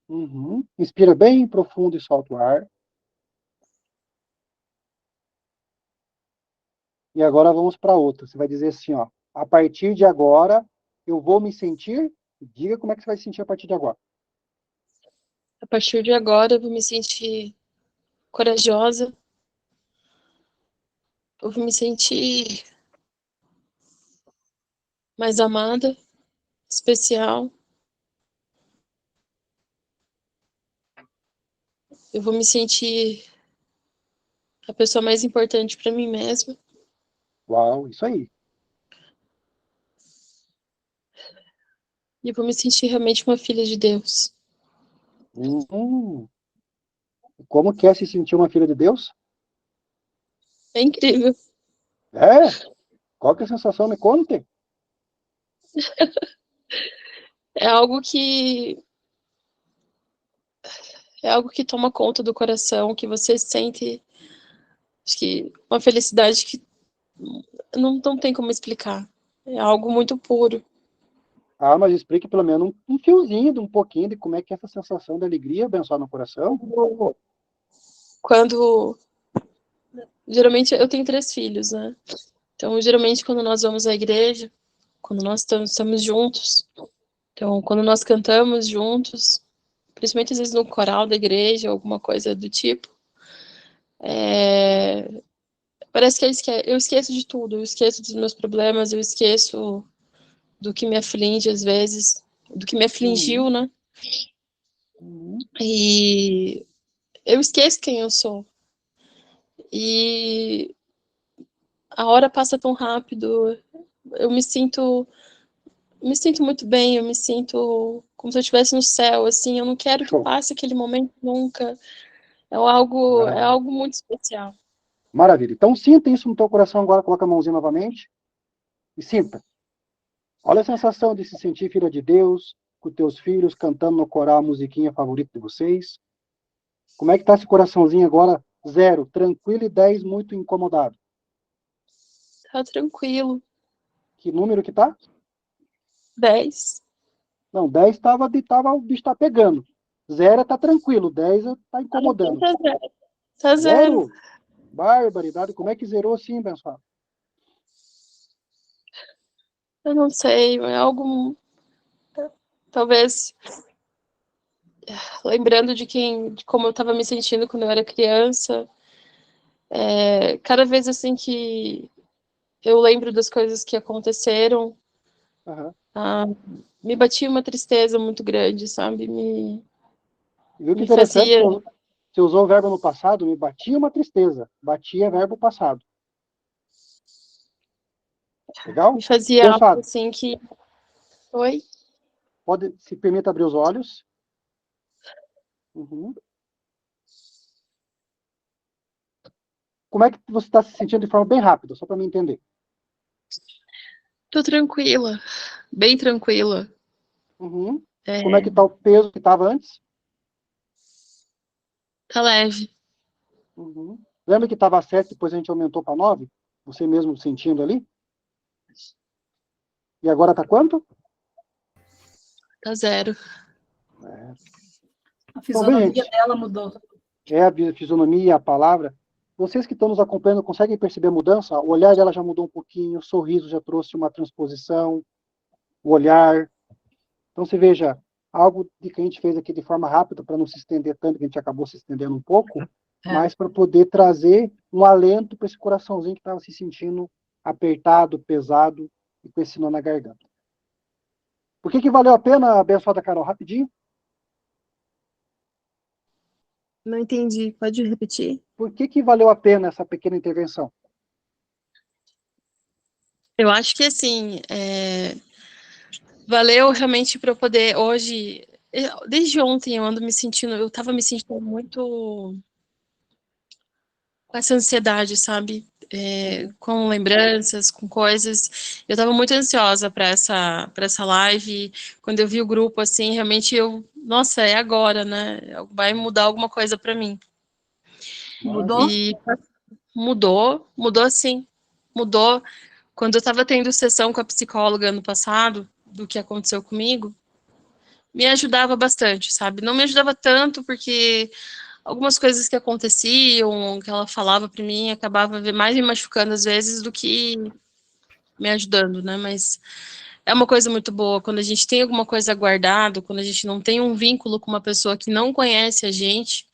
Uhum. Inspira bem profundo e solta o ar. E agora vamos para outra. Você vai dizer assim, ó, a partir de agora eu vou me sentir. Diga como é que você vai se sentir a partir de agora. A partir de agora eu vou me sentir corajosa. Eu vou me sentir mais amada, especial. Eu vou me sentir a pessoa mais importante para mim mesma. Uau, isso aí. E eu vou me sentir realmente uma filha de Deus. Uhum. Como que é se sentir uma filha de Deus? É incrível. É? Qual que é a sensação? Me conte. É algo que toma conta do coração, que você sente, acho que uma felicidade que não tem como explicar. É algo muito puro. Ah, mas explique pelo menos um fiozinho, de um pouquinho de como é que é essa sensação de alegria abençoar no coração. Quando geralmente eu tenho 3 filhos, né? Então, geralmente quando nós vamos à igreja, quando nós estamos juntos, então quando nós cantamos juntos, principalmente às vezes no coral da igreja, alguma coisa do tipo, parece que eu esqueço de tudo, eu esqueço dos meus problemas, eu esqueço do que me aflige às vezes, do que me Uhum. afligiu, né? Uhum. E eu esqueço quem eu sou. E a hora passa tão rápido, eu me sinto muito bem, eu me sinto como se eu estivesse no céu, assim, eu não quero que Show. passe aquele momento nunca. É Maravilha. algo muito especial. Maravilha. Então sinta isso no teu coração agora, coloca a mãozinha novamente e sinta. Olha a sensação de se sentir filha de Deus, com teus filhos cantando no coral a musiquinha favorita de vocês. Como é que tá esse coraçãozinho agora? 0, tranquilo, e 10, muito incomodado. Tá tranquilo. Que número que tá? 10. Não, 10 o bicho tá pegando. 0 tá tranquilo, 10 tá Então incomodando. tá zero. Tá zero. 0? Barbaridade. Como é que zerou assim, abençoado? Eu não sei, é algo. Talvez lembrando de como eu estava me sentindo quando eu era criança. Cada vez assim que eu lembro das coisas que aconteceram, Aham. ah, me batia uma tristeza muito grande, sabe? Viu que Me interessante? fazia, Você usou o verbo no passado, me batia uma tristeza. Batia é verbo passado. Legal? me fazia algo Abençoado. assim que. Oi? Pode, se permita abrir os olhos. Uhum. Como é que você está se sentindo de forma bem rápida, só para me entender? Tô tranquila, bem tranquila. Uhum. Como é É, que está o peso que estava antes? tá leve. Uhum. Lembra que estava 7, depois a gente aumentou para 9? Você mesmo sentindo ali? E agora está quanto? Tá zero. É. A Então, bem, fisionomia gente, dela mudou. é a fisionomia, a palavra. Vocês que estão nos acompanhando conseguem perceber a mudança? O olhar dela já mudou um pouquinho, o sorriso já trouxe uma transposição, o olhar. Então, você veja, algo de que a gente fez aqui de forma rápida, para não se estender tanto, que a gente acabou se estendendo um pouco, É. mas para poder trazer um alento para esse coraçãozinho que estava se sentindo apertado, pesado e com esse nó na garganta. Por que valeu a pena, abençoada Carol? Rapidinho. Não entendi, pode repetir? Por que valeu a pena essa pequena intervenção? Eu acho que, assim, valeu realmente para eu poder, hoje, desde ontem eu tava me sentindo muito com essa ansiedade, sabe? Com lembranças, com coisas. Eu estava muito ansiosa para essa live. Quando eu vi o grupo, assim, realmente nossa, é agora, né? Vai mudar alguma coisa para mim. Mudou? E mudou assim. Mudou. Quando eu estava tendo sessão com a psicóloga ano passado, do que aconteceu comigo, me ajudava bastante, sabe? Não me ajudava tanto porque algumas coisas que aconteciam, que ela falava para mim, acabava mais me machucando às vezes do que me ajudando, né? Mas é uma coisa muito boa quando a gente tem alguma coisa guardado, quando a gente não tem um vínculo com uma pessoa que não conhece a gente,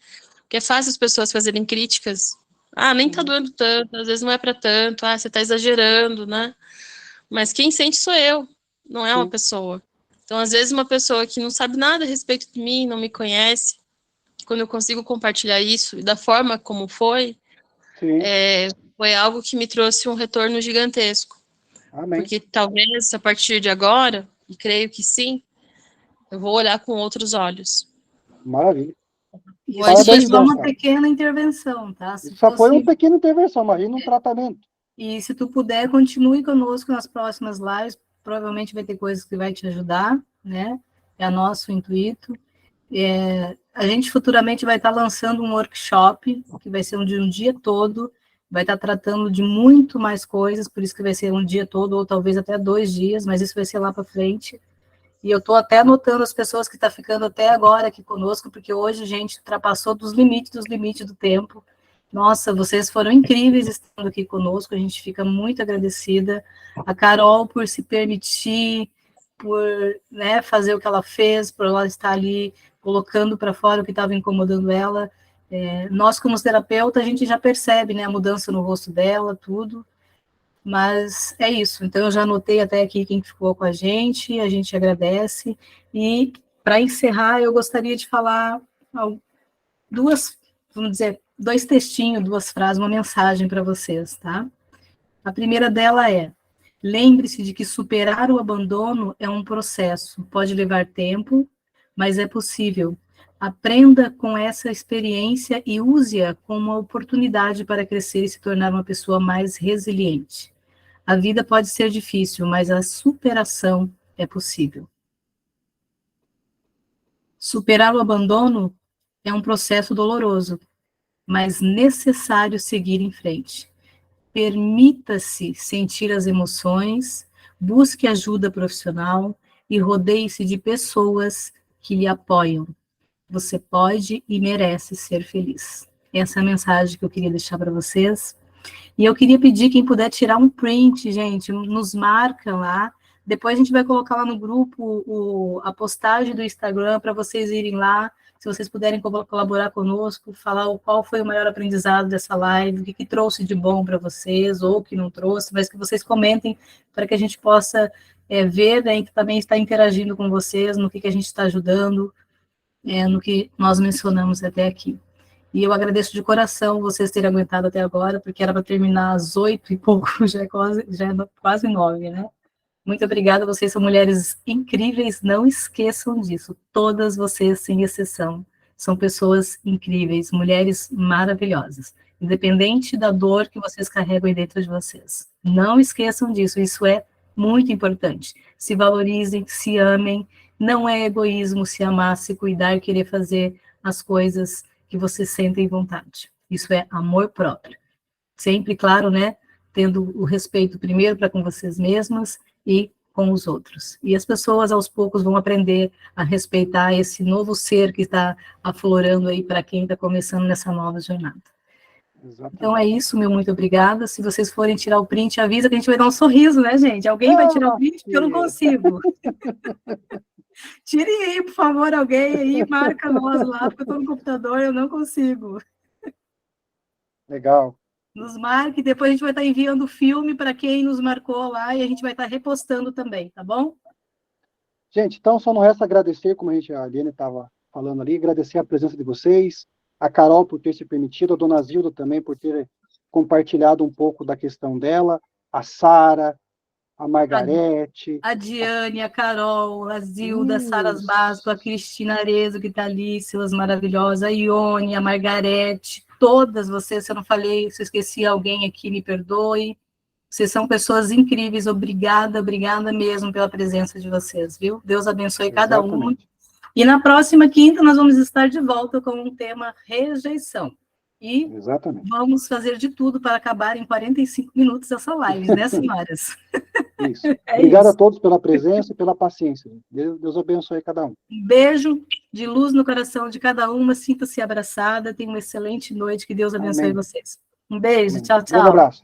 porque é fácil as pessoas fazerem críticas. Ah, nem tá doendo tanto, às vezes não é para tanto, você tá exagerando, né? Mas quem sente sou eu, não é uma pessoa. Então, às vezes, uma pessoa que não sabe nada a respeito de mim, não me conhece, quando eu consigo compartilhar isso, e da forma como foi algo que me trouxe um retorno gigantesco. Amém. Porque talvez, a partir de agora, e creio que sim, eu vou olhar com outros olhos. Maravilha. Isso foi Parabéns, só uma Dança. pequena intervenção, tá? Isso só foi uma pequena intervenção, imagina um tratamento. E se tu puder, continue conosco nas próximas lives, provavelmente vai ter coisas que vai te ajudar, né? É nosso intuito. A gente futuramente vai estar lançando um workshop, que vai ser de um dia todo, vai estar tratando de muito mais coisas, por isso que vai ser um dia todo, ou talvez até 2 dias, mas isso vai ser lá para frente. E eu estou até anotando as pessoas que estão ficando até agora aqui conosco, porque hoje a gente ultrapassou dos limites do tempo. Nossa, vocês foram incríveis estando aqui conosco, a gente fica muito agradecida. A Carol por se permitir, por, né, fazer o que ela fez, por ela estar ali colocando para fora o que estava incomodando ela. Nós, como terapeuta, a gente já percebe, né, a mudança no rosto dela, tudo. Mas é isso. Então, eu já anotei até aqui quem ficou com a gente agradece. E, para encerrar, eu gostaria de falar vamos dizer, 2 textinhos, 2 frases, uma mensagem para vocês, tá? A primeira dela é: lembre-se de que superar o abandono é um processo, pode levar tempo, mas é possível. Aprenda com essa experiência e use-a como uma oportunidade para crescer e se tornar uma pessoa mais resiliente. A vida pode ser difícil, mas a superação é possível. Superar o abandono é um processo doloroso, mas necessário seguir em frente. Permita-se sentir as emoções, busque ajuda profissional e rodeie-se de pessoas que lhe apoiam. Você pode e merece ser feliz. Essa é a mensagem que eu queria deixar para vocês. E eu queria pedir quem puder tirar um print, gente, nos marca lá. Depois a gente vai colocar lá no grupo a postagem do Instagram para vocês irem lá. Se vocês puderem colaborar conosco, falar qual foi o maior aprendizado dessa live, o que trouxe de bom para vocês, ou o que não trouxe, mas que vocês comentem para que a gente possa ver, né, que também está interagindo com vocês, no que a gente está ajudando, no que nós mencionamos até aqui. E eu agradeço de coração vocês terem aguentado até agora, porque era para terminar às 8 e pouco, já é quase 9, né? Muito obrigada, vocês são mulheres incríveis, não esqueçam disso. Todas vocês, sem exceção, são pessoas incríveis, mulheres maravilhosas, independente da dor que vocês carregam aí dentro de vocês. Não esqueçam disso, isso é muito importante. Se valorizem, se amem, não é egoísmo se amar, se cuidar, querer fazer as coisas que vocês sentem vontade. Isso é amor próprio. Sempre, claro, né, tendo o respeito primeiro para com vocês mesmas e com os outros. E as pessoas, aos poucos, vão aprender a respeitar esse novo ser que está aflorando aí para quem está começando nessa nova jornada. Exatamente. Então é isso, meu muito obrigada. Se vocês forem tirar o print, avisa que a gente vai dar um sorriso, né, gente? Alguém vai tirar o print, porque eu não consigo. Tirem aí, por favor, alguém aí, marca nós lá, porque eu estou no computador, eu não consigo. Legal. Nos marque, depois a gente vai estar enviando o filme para quem nos marcou lá e a gente vai estar repostando também, tá bom? Gente, então só não resta agradecer, como a Liane estava falando ali, agradecer a presença de vocês, a Carol por ter se permitido, a dona Zilda também por ter compartilhado um pouco da questão dela, a Sara, a Margarete, a Diane, a Carol, a Zilda, a Saras Isso. Basco, a Cristina Arezo, que está ali, Silas maravilhosa, a Ione, a Margarete, todas vocês, se eu não falei, se eu esqueci alguém aqui, me perdoe. Vocês são pessoas incríveis, obrigada mesmo pela presença de vocês, viu? Deus abençoe cada uma. Exatamente. E na próxima quinta nós vamos estar de volta com um tema rejeição. E Exatamente. vamos fazer de tudo para acabar em 45 minutos essa live, né, senhoras? Isso. É Obrigado isso. a todos pela presença e pela paciência. Deus abençoe cada um. Um beijo de luz no coração de cada uma, sinta-se abraçada, tenha uma excelente noite, que Deus abençoe Amém. vocês. Um beijo, Amém. tchau, Grande tchau. abraço.